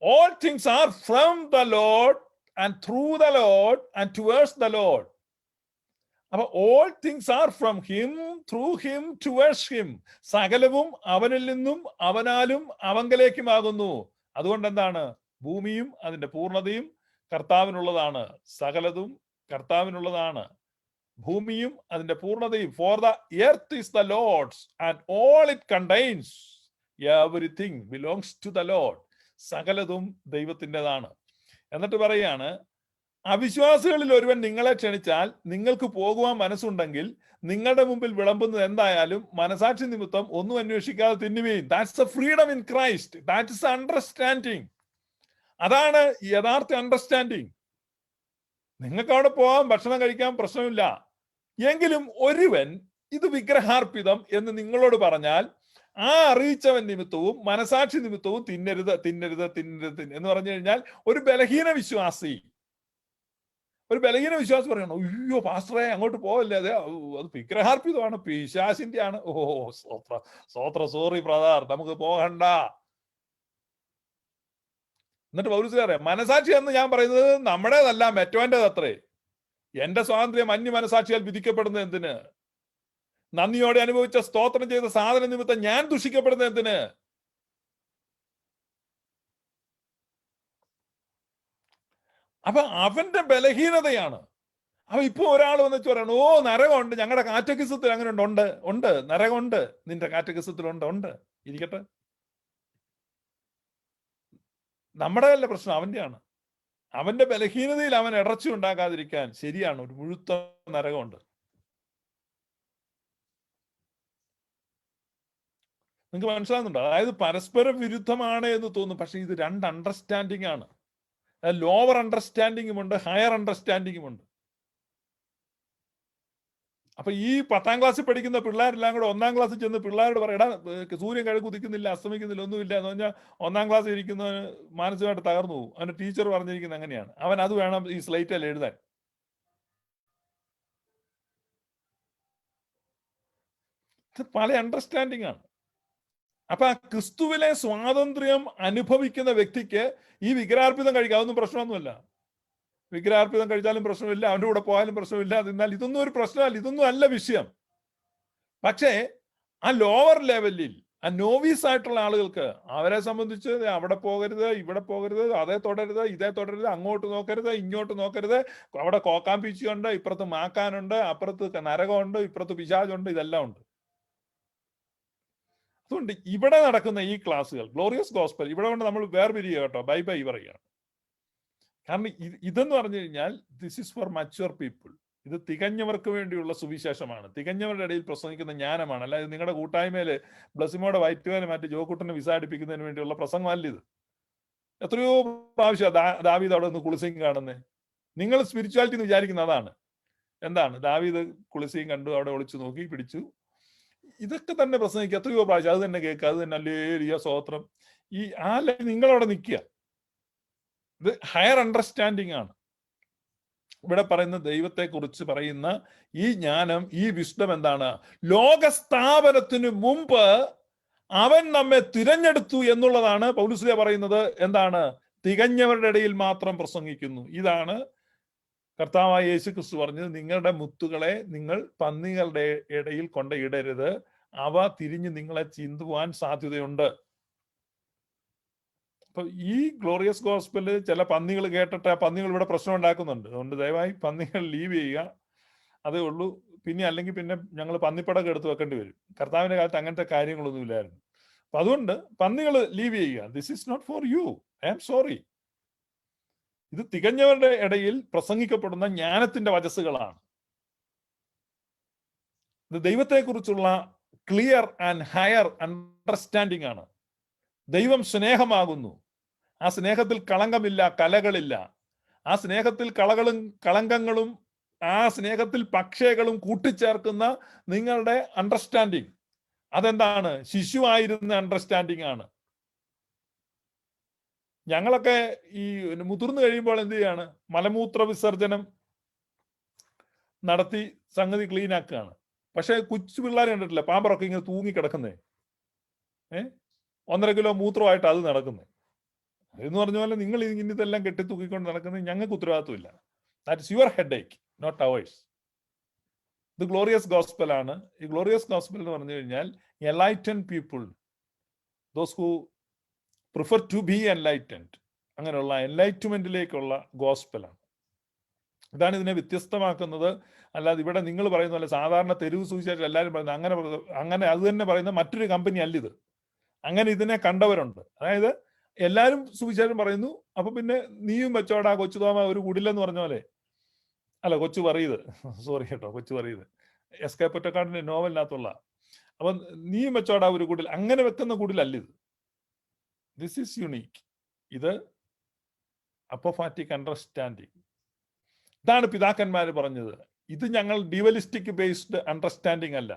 All things are from the Lord and through the Lord and towards the Lord. അപ്പൊ all things are from him, through him, towards him. സകലവും അവനിൽ നിന്നും അവനാലും അവങ്കലേക്കുമാകുന്നു. അതുകൊണ്ട് എന്താണ്? ഭൂമിയും അതിന്റെ പൂർണ്ണതയും കർത്താവിനുള്ളതാണ്. സകലതും കർത്താവിനുള്ളതാണ്. ഭൂമിയും അതിന്റെ പൂർണ്ണതയും. For the earth is the Lord's and all it contains. Everything belongs to the Lord. സകലതും ദൈവത്തിൻ്റെതാണ്. എന്നിട്ട് പറയാണ്, അവിശ്വാസികളിൽ ഒരുവൻ നിങ്ങളെ ക്ഷണിച്ചാൽ നിങ്ങൾക്ക് പോകുവാൻ മനസ്സുണ്ടെങ്കിൽ നിങ്ങളുടെ മുമ്പിൽ വിളമ്പുന്നത് എന്തായാലും മനസാക്ഷി നിമിത്തം ഒന്നും അന്വേഷിക്കാതെ തിന്നുവീൻ. That's the freedom in Christ. That is understanding. അതാണ് യഥാർത്ഥ അണ്ടർസ്റ്റാൻഡിങ്. നിങ്ങൾക്ക് അവിടെ പോകാൻ, ഭക്ഷണം കഴിക്കാൻ പ്രശ്നമില്ല. എങ്കിലും ഒരുവൻ ഇത് വിഗ്രഹാർപ്പിതം എന്ന് നിങ്ങളോട് പറഞ്ഞാൽ ആ അറിയിച്ചവൻ നിമിത്തവും മനസാക്ഷി നിമിത്തവും തിന്നരുത് തിന്നരുത് തിന്നരുത് എന്ന് പറഞ്ഞു കഴിഞ്ഞാൽ ഒരു ബലഹീന വിശ്വാസി പറയണം, അയ്യോ പാസ്റ്ററെ അങ്ങോട്ട് പോവല്ലേ, അതെ അത് വിഗ്രഹാർപ്പിതമാണ്, പിശാചിന്റെ ആണ്. ഓ സ്വോത്ര സോറി ബ്രദർ, നമുക്ക് പോകണ്ട. എന്നിട്ട് പൗലോസ് പറയാം, മനസാക്ഷി എന്ന് ഞാൻ പറയുന്നത് നമ്മുടേതല്ല, മറ്റവന്റേത് അത്രേ. എന്റെ സ്വാതന്ത്ര്യം അന്യ മനസാക്ഷിയാൽ വിധിക്കപ്പെടുന്നത് എന്തിന്? നന്ദിയോടെ അനുഭവിച്ച സ്തോത്രം ചെയ്ത സാധന നിമിത്തം ഞാൻ ദുഷിക്കപ്പെടുന്നത് എന്തിന്? അപ്പൊ അവന്റെ ബലഹീനതയാണ്. അപ്പൊ ഇപ്പൊ ഒരാൾ വന്നിട്ട് പറയണം, ഓ നരകമുണ്ട്, ഞങ്ങളുടെ കാറ്റഗിസത്തിൽ അങ്ങനെ ഉണ്ട്. ഉണ്ട്, നരകമുണ്ട്, നിന്റെ കാറ്റഗിസത്തിലുണ്ട്. ഉണ്ട്, ഇരിക്കട്ടെ. നമ്മുടെ അല്ല പ്രശ്നം, അവന്റെയാണ്. അവന്റെ ബലഹീനതയിൽ അവൻ ഇടർച്ച ഉണ്ടാക്കാതിരിക്കാൻ ശരിയാണ്, ഒരു മുഴുത്ത നരകമുണ്ട്. നിങ്ങൾക്ക് മനസ്സിലാകുന്നുണ്ടോ? അതായത് പരസ്പരം വിരുദ്ധമാണ് എന്ന് തോന്നും, പക്ഷെ ഇത് രണ്ട് അണ്ടർസ്റ്റാൻഡിങ് ആണ്. ലോവർ അണ്ടർസ്റ്റാൻഡിങ്ങും ഉണ്ട്, ഹയർ അണ്ടർസ്റ്റാൻഡിങ്ങും ഉണ്ട്. അപ്പൊ ഈ 10ാം ക്ലാസ്സിൽ പഠിക്കുന്ന പിള്ളേരെല്ലാം കൂടെ 1ാം ക്ലാസ്സിൽ ചെന്ന് പിള്ളേരോട് പറയടാ, സൂര്യൻ കിഴക്ക് ഉദിക്കുന്നില്ല, അസ്തമിക്കുന്നില്ല, ഒന്നുമില്ല എന്ന് പറഞ്ഞാൽ 1ാം ക്ലാസ്സിൽ ഇരിക്കുന്നവന് മാനസികമായിട്ട് തകർന്നു പോകും. അവന്റെ ടീച്ചർ പറഞ്ഞിരിക്കുന്നത് അങ്ങനെയാണ്, അവൻ അത് വേണം ഈ സ്ലൈറ്റിൽ എഴുതാൻ. പല അണ്ടർസ്റ്റാൻഡിങ് ആണ്. അപ്പൊ ആ ക്രിസ്തുവിലെ സ്വാതന്ത്ര്യം അനുഭവിക്കുന്ന വ്യക്തിക്ക് ഈ വിഗ്രഹാർപ്പിതം കഴിക്കാം, അതൊന്നും പ്രശ്നമൊന്നുമല്ല. വിഗ്രഹാർപ്പിതം കഴിച്ചാലും പ്രശ്നമില്ല, അവന്റെ കൂടെ പോയാലും പ്രശ്നമില്ല. എന്നാൽ ഇതൊന്നും ഒരു പ്രശ്നമല്ല, ഇതൊന്നും അല്ല വിഷയം. പക്ഷേ ആ ലോവർ ലെവലിൽ, ആ നോവീസ് ആയിട്ടുള്ള ആളുകൾക്ക്, അവരെ സംബന്ധിച്ച് അവിടെ പോകരുത്, ഇവിടെ പോകരുത്, അതേ തുടരുത്, ഇതേ തുടരുത്, അങ്ങോട്ട് നോക്കരുത്, ഇങ്ങോട്ട് നോക്കരുത്, അവിടെ കോക്കാമ്പീച്ചിയുണ്ട്, ഇപ്പുറത്ത് മാക്കാനുണ്ട്, അപ്പുറത്ത് നരകമുണ്ട്, ഇപ്പുറത്ത് പിശാചുണ്ട്, ഇതെല്ലാം ഉണ്ട്. അതുകൊണ്ട് ഇവിടെ നടക്കുന്ന ഈ ക്ലാസ്സുകൾ, ഗ്ലോറിയസ് ഗോസ്പൽ, ഇവിടെ കൊണ്ട് നമ്മൾ വേർപിരിയുക കേട്ടോ, ബൈ ബൈ പറയുകയാണ്. കാരണം ഇതെന്ന് പറഞ്ഞു കഴിഞ്ഞാൽ this is for mature people. ഇത് തികഞ്ഞവർക്ക് വേണ്ടിയുള്ള സുവിശേഷമാണ്, തികഞ്ഞവരുടെ ഇടയിൽ പ്രസംഗിക്കുന്ന ജ്ഞാനമാണ്. അല്ലാതെ നിങ്ങളുടെ കൂട്ടായ്മയിൽ ബ്ലസിമോടെ വയറ്റുവാനും മറ്റ് ജോക്കുട്ടനെ വിസ അടിപ്പിക്കുന്നതിന് വേണ്ടിയുള്ള പ്രസംഗമല്ല ഇത്. എത്രയോ പ്രാവശ്യം ദാവീദ് അവിടെ നിന്ന് കുളിസയും കാണുന്നേ. നിങ്ങൾ സ്പിരിച്വാലിറ്റി എന്ന് വിചാരിക്കുന്ന അതാണ്. എന്താണ്? ദാവീദ് കുളിസയും കണ്ടു, അവിടെ ഒളിച്ചു നോക്കി, പിടിച്ചു. ഇതൊക്കെ തന്നെ പ്രസംഗിക്കുക എത്രയോ പ്രാവശ്യം, അത് തന്നെ കേൾക്കുക, അത് തന്നെ ഹല്ലേലൂയ സ്തോത്രം. ഈ നിങ്ങളവിടെ നിൽക്കുക. ഇത് ഹയർ അണ്ടർസ്റ്റാൻഡിങ് ആണ്. ഇവിടെ പറയുന്ന ദൈവത്തെ കുറിച്ച് പറയുന്ന ഈ ജ്ഞാനം, ഈ വിസ്ഡം എന്താണ്? ലോകസ്ഥാപനത്തിന് മുമ്പ് അവൻ നമ്മെ തിരഞ്ഞെടുത്തു എന്നുള്ളതാണ് പൗലോസ് പറയുന്നത്. എന്താണ്? തികഞ്ഞവരുടെ ഇടയിൽ മാത്രം പ്രസംഗിക്കുന്നു. ഇതാണ് കർത്താവായ യേശു ക്രിസ്തു പറഞ്ഞത്, നിങ്ങളുടെ മുത്തുകളെ നിങ്ങൾ പന്നികളുടെ ഇടയിൽ കൊണ്ട് ഇടരുത്, അവ തിരിഞ്ഞ് നിങ്ങളെ ചിന്തുവാൻ സാധ്യതയുണ്ട്. അപ്പൊ ഈ ഗ്ലോറിയസ് ഗോസ്പല് ചില പന്നികൾ കേട്ടിട്ട് ആ പന്നികൾ ഇവിടെ പ്രശ്നം ഉണ്ടാക്കുന്നുണ്ട്. അതുകൊണ്ട് ദയവായി പന്നികൾ ലീവ് ചെയ്യുക, അതേ ഉള്ളൂ. പിന്നെ അല്ലെങ്കിൽ പിന്നെ ഞങ്ങൾ പന്നിപ്പടക്കം എടുത്ത് വെക്കേണ്ടി വരും. കർത്താവിന്റെ കാലത്ത് അങ്ങനത്തെ കാര്യങ്ങളൊന്നും ഇല്ലായിരുന്നു. അപ്പൊ അതുകൊണ്ട് പന്നികൾ ലീവ് ചെയ്യുക. This is not for you, I am sorry. ഇത് തികഞ്ഞവരുടെ ഇടയിൽ പ്രസംഗിക്കപ്പെടുന്ന ജ്ഞാനത്തിന്റെ വചസ്സുകളാണ്. ഇത് ദൈവത്തെക്കുറിച്ചുള്ള ക്ലിയർ ആൻഡ് ഹയർ അണ്ടർസ്റ്റാൻഡിങ് ആണ്. ദൈവം സ്നേഹമാകുന്നു. ആ സ്നേഹത്തിൽ കളങ്കമില്ല, കലകളില്ല. ആ സ്നേഹത്തിൽ കളങ്കങ്ങളും ആ സ്നേഹത്തിൽ പക്ഷികളും കൂട്ടിച്ചേർക്കുന്ന നിങ്ങളുടെ അണ്ടർസ്റ്റാൻഡിങ് അതെന്താണ്? ശിശുവായിരുന്ന അണ്ടർസ്റ്റാൻഡിങ് ആണ്. ഞങ്ങളൊക്കെ ഈ മുതിർന്നു കഴിയുമ്പോൾ എന്ത് ചെയ്യാണ്, മലമൂത്ര വിസർജനം നടത്തി സംഗതി ക്ലീൻ ആക്കുകയാണ്. പക്ഷെ കൊച്ചു പിള്ളേർ കണ്ടിട്ടില്ല, പാമ്പറൊക്കെ ഇങ്ങനെ തൂങ്ങി കിടക്കുന്നേ, 1.5 കിലോ മൂത്രമായിട്ട് അത് നടക്കുന്നത്. എന്ന് പറഞ്ഞ പോലെ നിങ്ങൾ ഇതെല്ലാം കെട്ടിത്തൂക്കിക്കൊണ്ട് നടക്കുന്നത് ഞങ്ങൾക്ക് ഉത്തരവാദിത്വമില്ല. That's your headache, not ours. ഇത് ഗ്ലോറിയസ് ഗോസ്പൽ ആണ്. ഈ ഗ്ലോറിയസ് ഗോസ്പൽ എന്ന് പറഞ്ഞു കഴിഞ്ഞാൽ enlightened people, those who prefer to be enlightened, അങ്ങനെയുള്ള എൻലൈറ്റ്മെന്റിലേക്കുള്ള ഗോസ്പലാണ്. ഇതാണ് ഇതിനെ വ്യത്യസ്തമാക്കുന്നത്. അല്ലാതെ ഇവിടെ നിങ്ങൾ പറയുന്ന പോലെ സാധാരണ തെരുവ് സുവിശേഷം എല്ലാവരും പറയുന്നത് അങ്ങനെ അത് തന്നെ പറയുന്ന മറ്റൊരു കമ്പനി അല്ല ഇത്. അങ്ങനെ ഇതിനെ കണ്ടവരുണ്ട്. അതായത് എല്ലാവരും സുവിശേഷം പറയുന്നു, അപ്പൊ പിന്നെ നീയും വെച്ചോടാ കൊച്ചുതോമ ഒരു കുടിലെന്ന് പറഞ്ഞ പോലെ, അല്ല കൊച്ചു പറയത്, സോറി കേട്ടോ, കൊച്ചു പറയത് എസ് കെ പൊറ്റക്കാടിന്റെ നോവലിനകത്തുള്ള. അപ്പൊ നീയും വെച്ചോടാ ഒരു കുടിൽ, അങ്ങനെ വെക്കുന്ന കുടിലല്ല ഇത്. This is unique. ഇത് അപ്പോഫാറ്റിക് അണ്ടർസ്റ്റാൻഡിങ്. ഇതാണ് പിതാക്കന്മാര് പറഞ്ഞത്. ഇത് ഞങ്ങൾ ഡ്യുവലിസ്റ്റിക് ബേസ്ഡ് അണ്ടർസ്റ്റാൻഡിങ് അല്ല,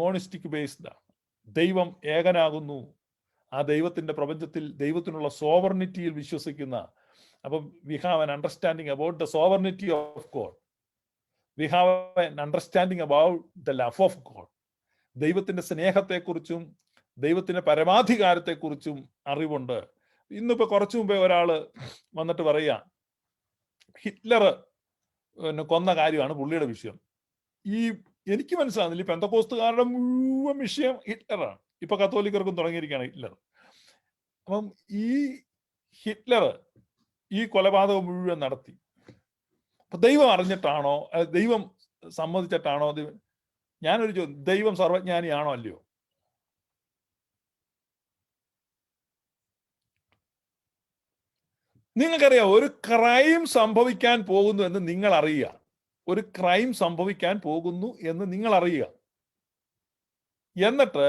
മോണിസ്റ്റിക് ബേസ്ഡ് ആണ്. ദൈവം ഏകനാകുന്നു, ആ ദൈവത്തിന്റെ പ്രപഞ്ചത്തിൽ ദൈവത്തിനുള്ള സോവർണിറ്റിയിൽ വിശ്വസിക്കുന്ന. അപ്പം we have an understanding about the sovereignty of God. We have an understanding about the love of God. ദൈവത്തിന്റെ സ്നേഹത്തെക്കുറിച്ചും ദൈവത്തിന്റെ പരമാധികാരത്തെക്കുറിച്ചും അറിവുണ്ട്. ഇന്നിപ്പോ കുറച്ചു മുമ്പേ ഒരാള് വന്നിട്ട് പറയാ ഹിറ്റ്ലർ കൊന്ന കാര്യമാണ് പുള്ളിയുടെ വിഷയം. എനിക്ക് മനസ്സിലാകുന്നില്ല, ഈ പെന്തക്കോസ്തുകാരുടെ മുഴുവൻ വിഷയം ഹിറ്റ്ലറാണ്. ഇപ്പൊ കത്തോലിക്കർക്കും തുടങ്ങിയിരിക്കുകയാണ് ഹിറ്റ്ലർ. അപ്പം ഈ ഹിറ്റ്ലർ ഈ കൊലപാതകം മുഴുവൻ നടത്തി. അപ്പൊ ദൈവം അറിഞ്ഞിട്ടാണോ, ദൈവം സമ്മതിച്ചിട്ടാണോ? ഞാനൊരു ചോദ്യം, ദൈവം സർവജ്ഞാനിയാണോ അല്ലയോ? നിങ്ങൾക്കറിയാം ഒരു ക്രൈം സംഭവിക്കാൻ പോകുന്നു എന്ന് നിങ്ങൾ അറിയുക. ഒരു ക്രൈം സംഭവിക്കാൻ പോകുന്നു എന്ന് നിങ്ങൾ അറിയുക. എന്നിട്ട്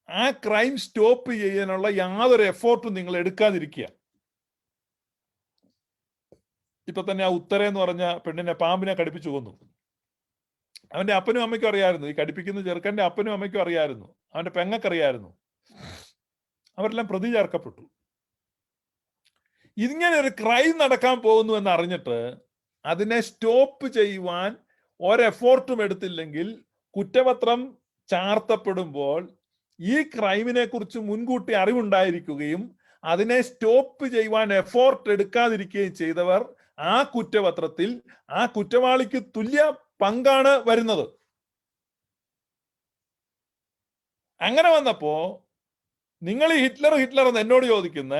ആ ക്രൈം സ്റ്റോപ്പ് ചെയ്യാനുള്ള യാതൊരു എഫോർട്ടും നിങ്ങൾ എടുക്കാതിരിക്കുക. ഇപ്പൊ തന്നെ ആ ഉത്തര എന്ന് പറഞ്ഞ പെണ്ണിനെ പാമ്പിനെ കടിപ്പിച്ചു കൊന്നു. അവന്റെ അപ്പനും അമ്മയ്ക്കും അറിയായിരുന്നു, ഈ കടിപ്പിക്കുന്ന ചെറുക്കന്റെ അപ്പനും അമ്മയ്ക്കും അറിയായിരുന്നു, അവന്റെ പെങ്ങക്കറിയായിരുന്നു. അവരെല്ലാം പ്രതി ചേർക്കപ്പെട്ടു. ഇങ്ങനെ ഒരു ക്രൈം നടക്കാൻ പോകുന്നു എന്ന് അറിഞ്ഞിട്ട് അതിനെ സ്റ്റോപ്പ് ചെയ്യുവാൻ ഒരെഫോർട്ടും എടുത്തില്ലെങ്കിൽ കുറ്റപത്രം ചാർത്തപ്പെടുമ്പോൾ ഈ ക്രൈമിനെ കുറിച്ച് മുൻകൂട്ടി അറിവുണ്ടായിരിക്കുകയും അതിനെ സ്റ്റോപ്പ് ചെയ്യുവാൻ എഫോർട്ട് എടുക്കാതിരിക്കുകയും ചെയ്തവർ ആ കുറ്റപത്രത്തിൽ ആ കുറ്റവാളിക്ക് തുല്യ പങ്കാണ് വരുന്നത്. അങ്ങനെ വന്നപ്പോ നിങ്ങൾ ഈ ഹിറ്റ്ലർ എന്ന് എന്നോട് ചോദിക്കുന്ന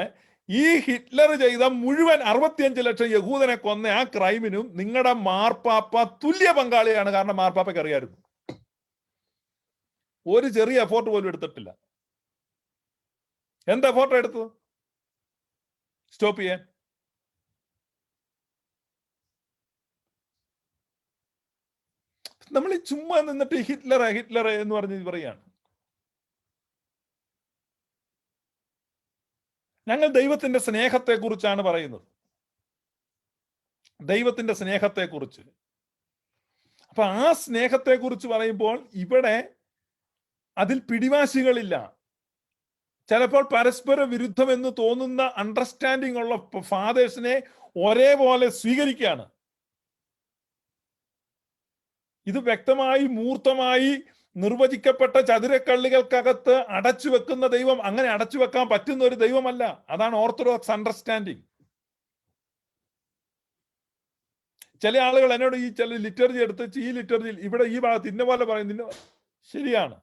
ഈ ഹിറ്റ്ലർ ചെയ്ത മുഴുവൻ 65 ലക്ഷം യഹൂദനെ കൊന്ന ആ ക്രൈമിനും നിങ്ങളുടെ മാർപ്പാപ്പ തുല്യ പങ്കാളിയാണ്. കാരണം മാർപ്പാപ്പയ്ക്ക് അറിയായിരുന്നു, ഒരു ചെറിയ എഫോർട്ട് പോലും എടുത്തിട്ടില്ല. എന്ത് എഫോർട്ട് എടുത്തത് സ്റ്റോപ്പ് ചെയ്യാൻ? നമ്മൾ ചുമ്മാ നിന്നിട്ട് ഹിറ്റ്ലർ എന്ന് പറഞ്ഞ് പറയാണ്. ഞങ്ങൾ ദൈവത്തിന്റെ സ്നേഹത്തെക്കുറിച്ചാണ് പറയുന്നത്, ദൈവത്തിന്റെ സ്നേഹത്തെക്കുറിച്ച്. അപ്പൊ ആ സ്നേഹത്തെക്കുറിച്ച് പറയുമ്പോൾ ഇവിടെ അതിൽ പിടിവാശികളില്ല. ചിലപ്പോൾ പരസ്പര വിരുദ്ധമെന്ന് തോന്നുന്ന അണ്ടർസ്റ്റാൻഡിങ് ഉള്ള ഫാദേഴ്സിനെ ഒരേപോലെ സ്വീകരിക്കുകയാണ്. ഇത് വ്യക്തമായി മൂർത്തമായി നിർവചിക്കപ്പെട്ട ചതുരക്കള്ളികൾക്കകത്ത് അടച്ചു വെക്കുന്ന ദൈവം അങ്ങനെ അടച്ചു വെക്കാൻ പറ്റുന്ന ഒരു ദൈവമല്ല. അതാണ് ഓർത്തഡോക്സ് അണ്ടർസ്റ്റാൻഡിങ്. ചില ആളുകൾ എന്നോട് ഈ ചില ലിറ്റർജി എടുത്ത് ഈ ലിറ്റർജിയിൽ ഇവിടെ ഈ ഭാഗത്ത് ഇന്ന പോലെ പറയുന്ന ശരിയാണ്.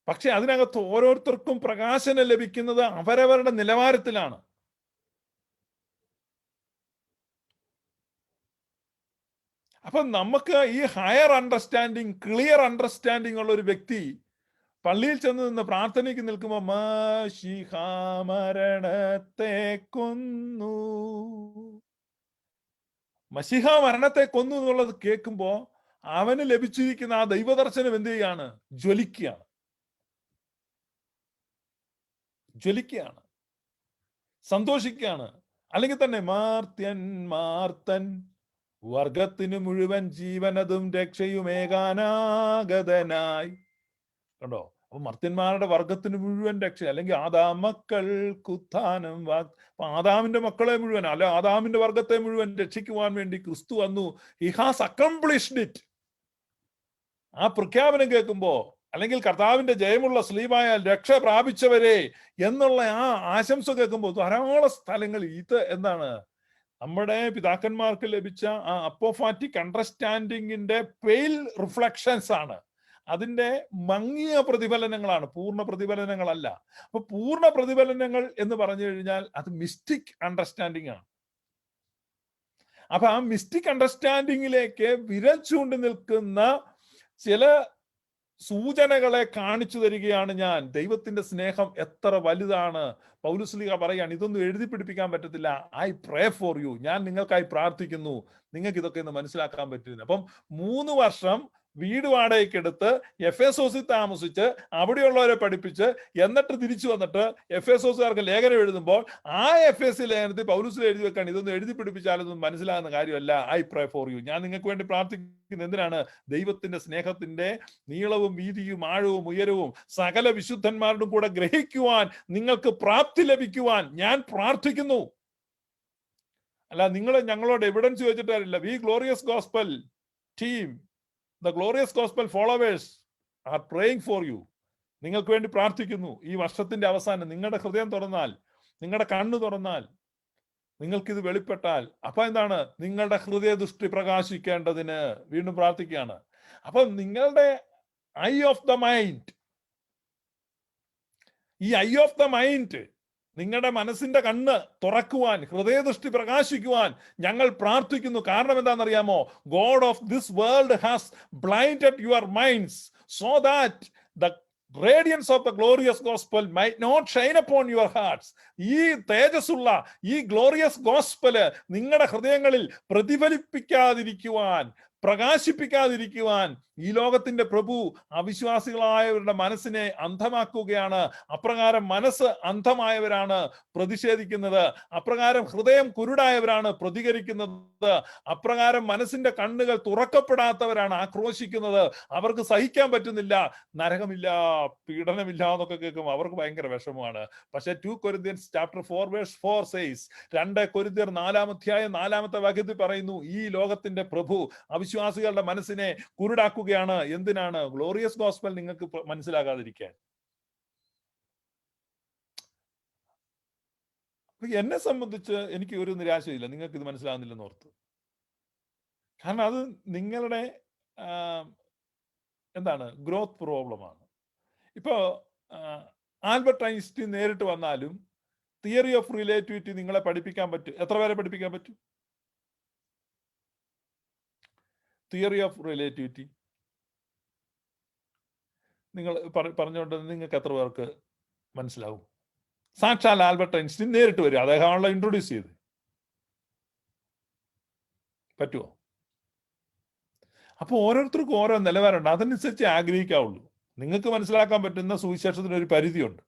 പക്ഷെ അതിനകത്ത് ഓരോരുത്തർക്കും പ്രകാശനം ലഭിക്കുന്നത് അവരവരുടെ നിലവാരത്തിലാണ്. അപ്പൊ നമുക്ക് ഈ ഹയർ അണ്ടർസ്റ്റാൻഡിങ്, ക്ലിയർ അണ്ടർസ്റ്റാൻഡിങ് ഉള്ള ഒരു വ്യക്തി പള്ളിയിൽ ചെന്ന് നിന്ന് പ്രാർത്ഥനയ്ക്ക് നിൽക്കുമ്പോ മരണത്തെ കൊന്നു, മശിഹ മരണത്തെ കൊന്നു എന്നുള്ളത് കേൾക്കുമ്പോ അവന് ലഭിച്ചിരിക്കുന്ന ആ ദൈവദർശനം എന്ത് ചെയ്യാണ്? ജ്വലിക്കുകയാണ്, സന്തോഷിക്കുകയാണ്. അല്ലെങ്കിൽ തന്നെ മാർത്തൻ വർഗത്തിന് മുഴുവൻ ജീവനതും രക്ഷയുമേകാനാഗതനായി. കണ്ടോ? അപ്പൊ മർത്യന്മാരുടെ വർഗത്തിന് മുഴുവൻ രക്ഷ, അല്ലെങ്കിൽ ആദാമക്കൾക്കുത്ഥാനം അപ്പൊ ആദാമിന്റെ മക്കളെ മുഴുവൻ, അല്ലെ ആദാമിന്റെ വർഗത്തെ മുഴുവൻ രക്ഷിക്കുവാൻ വേണ്ടി ക്രിസ്തു വന്നു. He has accomplished it. ആ പ്രഖ്യാപനം കേൾക്കുമ്പോ, അല്ലെങ്കിൽ കർത്താവിന്റെ ജയമുള്ള സ്ലീവായാൽ രക്ഷ പ്രാപിച്ചവരെ എന്നുള്ള ആ ആശംസ കേൾക്കുമ്പോൾ ധാരാളം സ്ഥലങ്ങൾ ഇത് എന്താണ് നമ്മുടെ പിതാക്കന്മാർക്ക് ലഭിച്ച ആ അപ്പോഫാറ്റിക് അണ്ടർസ്റ്റാൻഡിങ്ങിന്റെ പെയിൽ റിഫ്ലക്ഷൻസ് ആണ്. അതിന്റെ മങ്ങിയ പ്രതിഫലനങ്ങളാണ്, പൂർണ്ണ പ്രതിഫലനങ്ങളല്ല. അപ്പൊ പൂർണ്ണ പ്രതിഫലനങ്ങൾ എന്ന് പറഞ്ഞു കഴിഞ്ഞാൽ അത് മിസ്റ്റിക് അണ്ടർസ്റ്റാൻഡിങ് ആണ്. അപ്പൊ ആ മിസ്റ്റിക് അണ്ടർസ്റ്റാൻഡിങ്ങിലേക്ക് വിരൽ ചൂണ്ടി നിൽക്കുന്ന ചില സൂചനകളെ കാണിച്ചു തരികയാണ് ഞാൻ. ദൈവത്തിന്റെ സ്നേഹം എത്ര വലുതാണ്. പൗലോസ് പറയാണ്, ഇതൊന്നും എഴുതി പിടിപ്പിക്കാൻ പറ്റത്തില്ല. ഐ പ്രേ ഫോർ യു, ഞാൻ നിങ്ങൾക്കായി പ്രാർത്ഥിക്കുന്നു, നിങ്ങൾക്ക് ഇതൊക്കെ ഒന്ന് മനസ്സിലാക്കാൻ പറ്റുന്നു. അപ്പം 3 വർഷം വീട് വാടകയ്ക്കെടുത്ത് എഫേസോസിൽ താമസിച്ച് അവിടെയുള്ളവരെ പഠിപ്പിച്ച് എന്നിട്ട് തിരിച്ചു വന്നിട്ട് എഫേസോസുകാർക്ക് ലേഖനം എഴുതുമ്പോൾ ആ എഫേസി ലേഖനത്തിൽ പൗലോസ് എഴുതി വെക്കാൻ, ഇതൊന്നും എഴുതി പിടിപ്പിച്ചാലൊന്നും മനസ്സിലാകുന്ന കാര്യമല്ല. ഐ പ്രേ ഫോർ യു, ഞാൻ നിങ്ങൾക്ക് വേണ്ടി പ്രാർത്ഥിക്കുന്നത് എന്തിനാണ്? ദൈവത്തിന്റെ സ്നേഹത്തിന്റെ നീളവും വീതിയും ആഴവും ഉയരവും സകല വിശുദ്ധന്മാരോടും കൂടെ ഗ്രഹിക്കുവാൻ നിങ്ങൾക്ക് പ്രാപ്തി ലഭിക്കുവാൻ ഞാൻ പ്രാർത്ഥിക്കുന്നു. അല്ല, നിങ്ങൾ ഞങ്ങളോട് എവിഡൻസ് ചോദിച്ചിട്ടില്ല. We glorious gospel team, the glorious gospel followers are praying for you. നിങ്ങൾക്ക് വേണ്ടി പ്രാർത്ഥിക്കുന്നു. ഈ വർഷത്തിന്റെ അവസാനം നിങ്ങളുടെ ഹൃദയം തുറന്നാൽ, നിങ്ങളുടെ കണ്ണ് തുറന്നാൽ, നിങ്ങൾക്കിത് വെളിപ്പെട്ടാൽ, അപ്പൊ എന്താണ്? നിങ്ങളുടെ ഹൃദയ ദൃഷ്ടി പ്രകാശിക്കേണ്ടതിന് വീണ്ടും പ്രാർത്ഥിക്കുകയാണ്. അപ്പം നിങ്ങളുടെ ഐ ഓഫ് ദ മൈൻഡ്, ഈ ഐ ഓഫ് ദ മൈൻഡ്, നിങ്ങളുടെ മനസ്സിന്റെ കണ്ണ് തുറക്കുവാൻ, ഹൃദയദൃഷ്ടി പ്രകാശിക്കുവാൻ ഞങ്ങൾ പ്രാർത്ഥിക്കുന്നു. കാരണം എന്താണെന്നറിയാമോ? God of this world has blinded your minds so that the radiance of the glorious gospel might not shine upon your hearts. ഈ തേജസ്സുള്ള ഈ ഗ്ലോറിയസ് ഗോസ്പല് നിങ്ങളുടെ ഹൃദയങ്ങളിൽ പ്രതിഫലിപ്പിക്കാതിരിക്കുവാൻ, പ്രകാശിപ്പിക്കാതിരിക്കുവാൻ ഈ ലോകത്തിന്റെ പ്രഭു അവിശ്വാസികളായവരുടെ മനസ്സിനെ അന്ധമാക്കുകയാണ്. അപ്രകാരം മനസ്സ് അന്ധമായവരാണ് പ്രതിഷേധിക്കുന്നത്, അപ്രകാരം ഹൃദയം കുരുടായവരാണ് പ്രതികരിക്കുന്നത്, അപ്രകാരം മനസ്സിന്റെ കണ്ണുകൾ തുറക്കപ്പെടാത്തവരാണ് ആക്രോശിക്കുന്നത്. അവർക്ക് സഹിക്കാൻ പറ്റുന്നില്ല, നരകമില്ല, പീഡനമില്ല എന്നൊക്കെ കേൾക്കുമ്പോൾ അവർക്ക് ഭയങ്കര വിഷമമാണ്. പക്ഷെ 2 Corinthians chapter 4 verse 4 says, 2 Corinthians 4-ാമത്തെ വാക്യത്തിൽ പറയുന്നു, ഈ ലോകത്തിന്റെ പ്രഭു അവിശ്വാസികളുടെ മനസ്സിനെ കുരുടാക്കുകയാണ്. എന്തിനാണ്? ഗ്ലോറിയസ് ഗോസ്പൽ നിങ്ങൾക്ക് മനസ്സിലാകാതിരിക്കാൻ. എന്നെ സംബന്ധിച്ച് എനിക്ക് ഒരു നിരാശയില്ല നിങ്ങൾക്ക് ഇത് മനസ്സിലാകുന്നില്ലെന്ന് ഓർത്ത്. കാരണം അത് നിങ്ങളുടെ എന്താണ് ഗ്രോത്ത് പ്രോബ്ലമാണ്. ഇപ്പോ ആൽബർട്ട് ഐൻസ്റ്റീൻ നേരിട്ട് വന്നാലും തിയറി ഓഫ് റിലേറ്റിവിറ്റി നിങ്ങളെ പഠിപ്പിക്കാൻ പറ്റും. എത്ര പേരെ പഠിപ്പിക്കാൻ പറ്റും? തിയറി ഓഫ് റിലേറ്റിവിറ്റി നിങ്ങൾ പറഞ്ഞുകൊണ്ട് നിങ്ങൾക്ക് എത്ര പേർക്ക് മനസ്സിലാവും? സാക്ഷാൽ ആൽബർട്ട് ഐൻസ്റ്റീൻ നേരിട്ട് വരും, അദ്ദേഹമാണല്ലോ ഇൻട്രൊഡ്യൂസ് ചെയ്ത്. പറ്റുമോ? അപ്പൊ ഓരോരുത്തർക്കും ഓരോ നിലവാരമുണ്ട്, അതനുസരിച്ച് ആഗ്രഹിക്കാവുള്ളൂ. നിങ്ങൾക്ക് മനസ്സിലാക്കാൻ പറ്റുന്ന സുവിശേഷത്തിന് ഒരു പരിധിയുണ്ട്.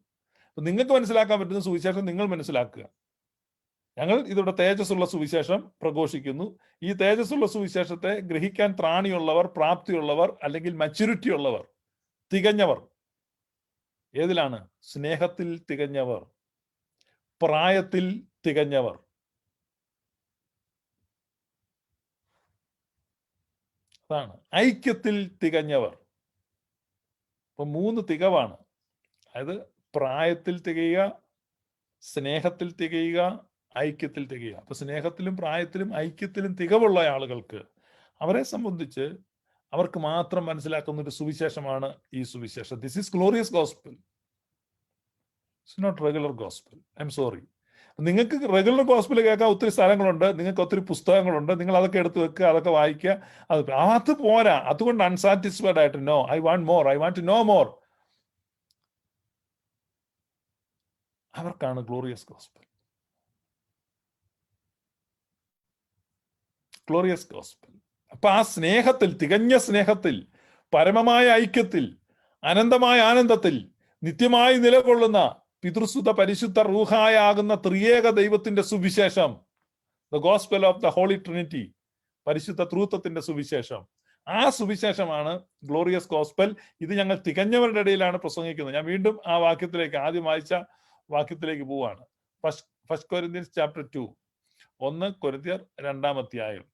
അപ്പൊ നിങ്ങൾക്ക് മനസ്സിലാക്കാൻ പറ്റുന്ന സുവിശേഷം നിങ്ങൾ മനസ്സിലാക്കുക. ഞങ്ങൾ ഇതിവിടെ തേജസ്സുള്ള സുവിശേഷം പ്രഘോഷിക്കുന്നു. ഈ തേജസ്സുള്ള സുവിശേഷത്തെ ഗ്രഹിക്കാൻ ത്രാണിയുള്ളവർ, പ്രാപ്തിയുള്ളവർ, അല്ലെങ്കിൽ മച്യൂരിറ്റി ഉള്ളവർ, തികഞ്ഞവർ. ഏതിലാണ്? സ്നേഹത്തിൽ തികഞ്ഞവർ, പ്രായത്തിൽ തികഞ്ഞവർ. അതാണ് ഐക്യത്തിൽ തികഞ്ഞവർ. ഇപ്പൊ 3 തികവാണ്. അതായത് പ്രായത്തിൽ തികയുക, സ്നേഹത്തിൽ തികയുക, ഐക്യത്തിൽ തികയുക. അപ്പൊ സ്നേഹത്തിലും പ്രായത്തിലും ഐക്യത്തിലും തികവുള്ള ആളുകൾക്ക്, അവരെ സംബന്ധിച്ച് അവർക്ക് മാത്രം മനസ്സിലാക്കുന്ന ഒരു സുവിശേഷമാണ് ഈ സുവിശേഷം. This is glorious gospel, it's not regular gospel. I am sorry. നിങ്ങൾക്ക് റെഗുലർ ഗോസ്പൽ കേൾക്കാൻ ഒത്തിരി സ്ഥലങ്ങളുണ്ട്, നിങ്ങൾക്ക് ഒത്തിരി പുസ്തകങ്ങളുണ്ട്, നിങ്ങൾ അതൊക്കെ എടുത്ത് വെക്കുക, അതൊക്കെ വായിക്കുക. അത് പോരാ. അതുകൊണ്ട് അൺസാറ്റിസ്ഫൈഡ് ആയിട്ട് no, I want more, I want to know more. അവർക്കാണ് ഗ്ലോറിയസ് ഗോസ്പൽ. Glorious gospel. അപ്പൊ ആ സ്നേഹത്തിൽ, തികഞ്ഞ സ്നേഹത്തിൽ, പരമമായ ഐക്യത്തിൽ, അനന്തമായ ആനന്ദത്തിൽ, നിത്യമായി നിലകൊള്ളുന്ന പിതൃസുത പരിശുദ്ധ റൂഹായാകുന്ന ത്രിയേക ദൈവത്തിന്റെ സുവിശേഷം, the gospel of the holy trinity, പരിശുദ്ധ ത്രൂത്വത്തിന്റെ സുവിശേഷം, ആ സുവിശേഷമാണ് ഗ്ലോറിയസ് ഗോസ്പൽ. ഇത് ഞങ്ങൾ തികഞ്ഞവരുടെ ഇടയിലാണ് പ്രസംഗിക്കുന്നത്. ഞാൻ വീണ്ടും ആ വാക്യത്തിലേക്ക്, ആദ്യം വായിച്ച വാക്യത്തിലേക്ക് പോവാണ്. ഫസ്റ്റ് കൊരിന്ത്യൻസ് ചാപ്റ്റർ 2, 1 കൊരിന്ത്യർ 2-ാം അധ്യായം.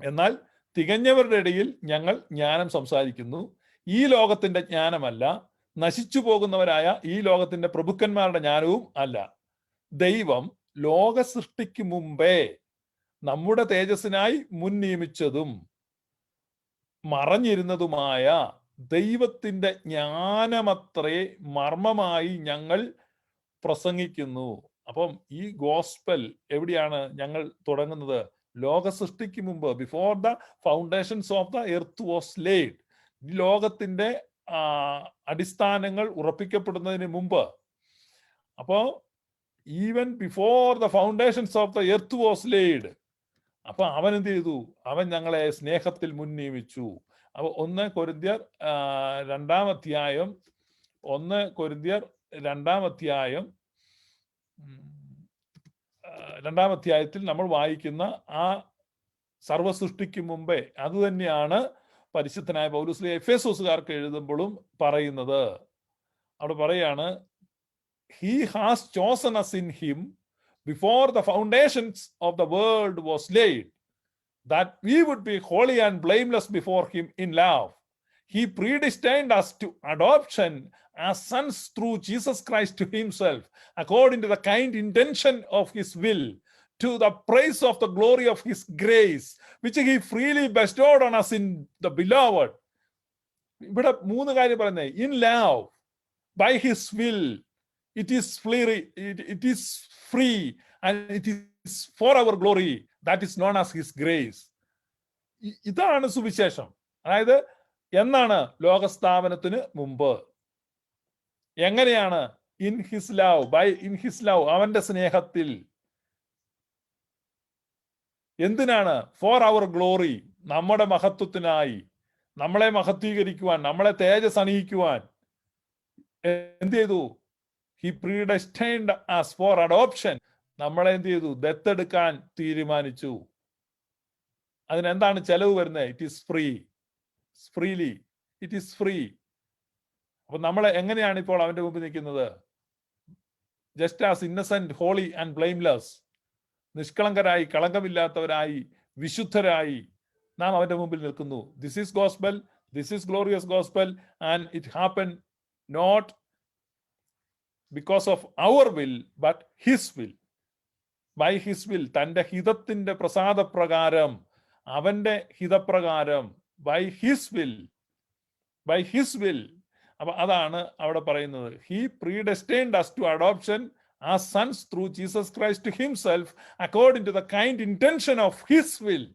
എന്നാൽ തികഞ്ഞവരുടെ ഇടയിൽ ഞങ്ങൾ ജ്ഞാനം സംസാരിക്കുന്നു, ഈ ലോകത്തിന്റെ ജ്ഞാനമല്ല, നശിച്ചു പോകുന്നവരായ ഈ ലോകത്തിന്റെ പ്രഭുക്കന്മാരുടെ ജ്ഞാനവും അല്ല. ദൈവം ലോക സൃഷ്ടിക്ക് മുമ്പേ നമ്മുടെ തേജസ്സിനായി മുൻ നിയമിച്ചതും മറഞ്ഞിരുന്നതുമായ ദൈവത്തിന്റെ ജ്ഞാനമത്രേ മർമ്മമായി ഞങ്ങൾ പ്രസംഗിക്കുന്നു. അപ്പം ഈ ഗോസ്പൽ എവിടെയാണ് ഞങ്ങൾ തുടങ്ങുന്നത്? ലോക സൃഷ്ടിക്ക് മുമ്പ്, before the foundations of the earth was laid. ഈ ലോകത്തിന്റെ അടിസ്ഥാനങ്ങൾ ഉറപ്പിക്കപ്പെടുന്നതിന് മുമ്പ്. അപ്പോ even before the foundations of the earth was laid, അപ്പൊ അവൻ എന്ത് ചെയ്തു? അവൻ ഞങ്ങളെ സ്നേഹത്തിൽ മുൻ നിയമിച്ചു. അപ്പൊ 1 കൊരിന്ത്യർ 2-ാം അധ്യായം, 1 കൊരിന്ത്യർ 2-ാം അധ്യായം 2-ാം അധ്യായത്തിൽ നമ്മൾ വായിക്കുന്ന ആ സർവസൃഷ്ടിക്ക് മുമ്പേ അത് തന്നെയാണ് പരിശുദ്ധനായ പൗലോസ് എഫേസോസുകാർക്ക് എഴുതുമ്പോഴും പറയുന്നത്. അവിടെ പറയാണ്, he has chosen us in him before the foundations of the world was laid, that we would be holy and blameless before him in love. He predestined us to adoption as sons through Jesus Christ to himself, according to the kind intention of his will, to the praise of the glory of his grace, which he freely bestowed on us in the beloved. ഇവിടെ 3 കാര്യം പറയുന്നത്. In love, by his will, it is free and it is for our glory, that is known as his grace. ഇതാണ് സുവിശേഷം. അതായത് എന്നാണ്? ലോകസ്ഥാപനത്തിന് മുമ്പ്. എങ്ങനെയാണ്? In his love, by in his love, അവന്റെ സ്നേഹത്തിൽ. എന്തിനാണ്? ഫോർ അവർ ഗ്ലോറി, നമ്മുടെ മഹത്വത്തിനായി, നമ്മളെ മഹത്വീകരിക്കുവാൻ, നമ്മളെ തേജസ് അണിയിക്കുവാൻ എന്ത് ചെയ്തു? He predestined us for adoption. നമ്മളെ എന്ത് ചെയ്തു? ദത്തെടുക്കാൻ തീരുമാനിച്ചു. അതിനെന്താണ് ചെലവ് വരുന്നത്? It is free, freely, it is free. അപ്പൊ നമ്മൾ എങ്ങനെയാണ് ഇപ്പോൾ അവന്റെ മുമ്പിൽ നിൽക്കുന്നത്? Just as innocent, holy and blameless, നിഷ്കളങ്കരായി, കളങ്കമില്ലാത്തവരായി, വിശുദ്ധരായി നാം അവന്റെ മുമ്പിൽ നിൽക്കുന്നു. This is gospel, this is glorious gospel, and it happen not because of our will, but his will. By his will, തന്റെ ഹിതത്തിന്റെ പ്രസാദപ്രകാരം, അവന്റെ ഹിതപ്രകാരം, by his will, by his will. അപ്പൊ അതാണ് അവിടെ പറയുന്നത്. He predestined us to adoption as sons through Jesus Christ to himself, according to the kind intention of his will,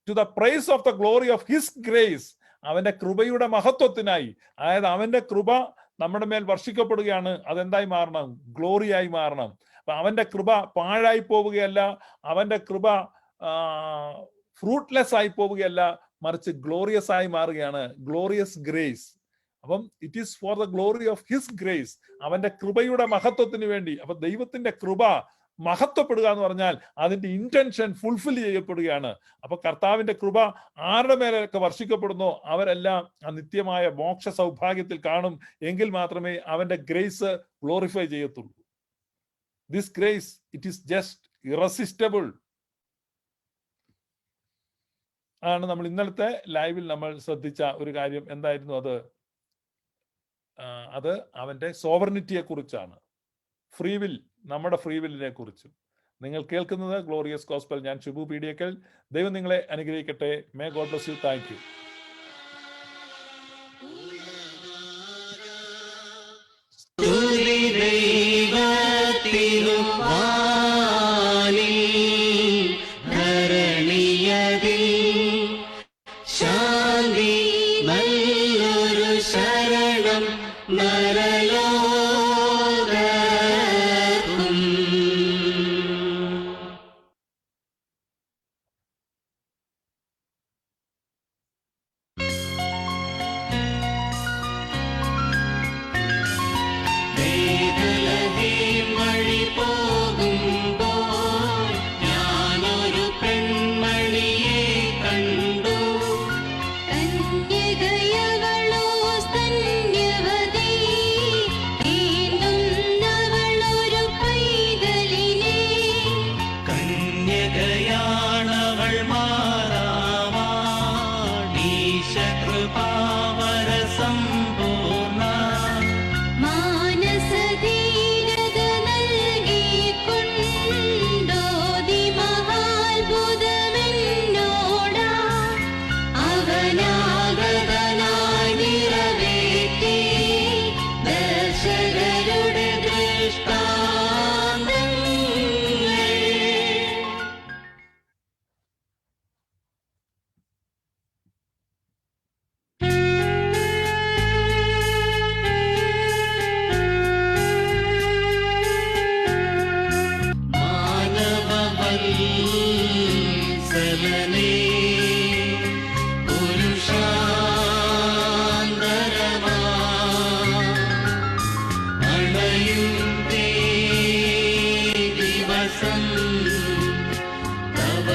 to the praise of the glory of his grace. അവന്റെ കൃപയുടെ മഹത്വത്തിനായി. അതായത് അവന്റെ കൃപ നമ്മുടെ മേൽ വർഷിക്കപ്പെടുകയാണ്. അതെന്തായി മാറണം? ഗ്ലോറിയായി മാറണം. അപ്പൊ അവന്റെ കൃപ പാഴായി പോവുകയല്ല, അവന്റെ കൃപ ഫ്രൂട്ട്ലെസ് ആയി പോവുകയല്ല, മറിച്ച് ഗ്ലോറിയസ് ആയി മാറുകയാണ്. Glorious grace. അപ്പം it is for the glory of his grace, അവന്റെ കൃപയുടെ മഹത്വത്തിന് വേണ്ടി. അപ്പൊ ദൈവത്തിന്റെ കൃപ മഹത്വപ്പെടുക എന്ന് പറഞ്ഞാൽ അതിന്റെ ഇന്റൻഷൻ ഫുൾഫിൽ ചെയ്യപ്പെടുകയാണ്. അപ്പൊ കർത്താവിന്റെ കൃപ ആരുടെ മേലൊക്കെ വർഷിക്കപ്പെടുന്നോ അവരെല്ലാം ആ നിത്യമായ മോക്ഷ സൗഭാഗ്യത്തിൽ കാണും. എങ്കിൽ മാത്രമേ അവന്റെ ഗ്രേസ് ഗ്ലോറിഫൈ ചെയ്യത്തുള്ളൂ. This grace, it is just irresistible ആണ്. നമ്മൾ ഇന്നലത്തെ ലൈവിൽ നമ്മൾ ശ്രദ്ധിച്ച ഒരു കാര്യം എന്തായിരുന്നു? അത് അവന്റെ സോവർണിറ്റിയെ കുറിച്ചാണ്. ഫ്രീ വിൽ, നമ്മുടെ ഫ്രീ വില്ലിനെ കുറിച്ചും. നിങ്ങൾ കേൾക്കുന്നത് ഗ്ലോറിയസ് ഗോസ്പൽ. ഞാൻ ഷിബു പീഡിയക്കൽ. ദൈവം നിങ്ങളെ അനുഗ്രഹിക്കട്ടെ. May God bless you. Thank you. വത്സലനേ പുരുഷാന്തരമാ അണയും ദിവസം തവ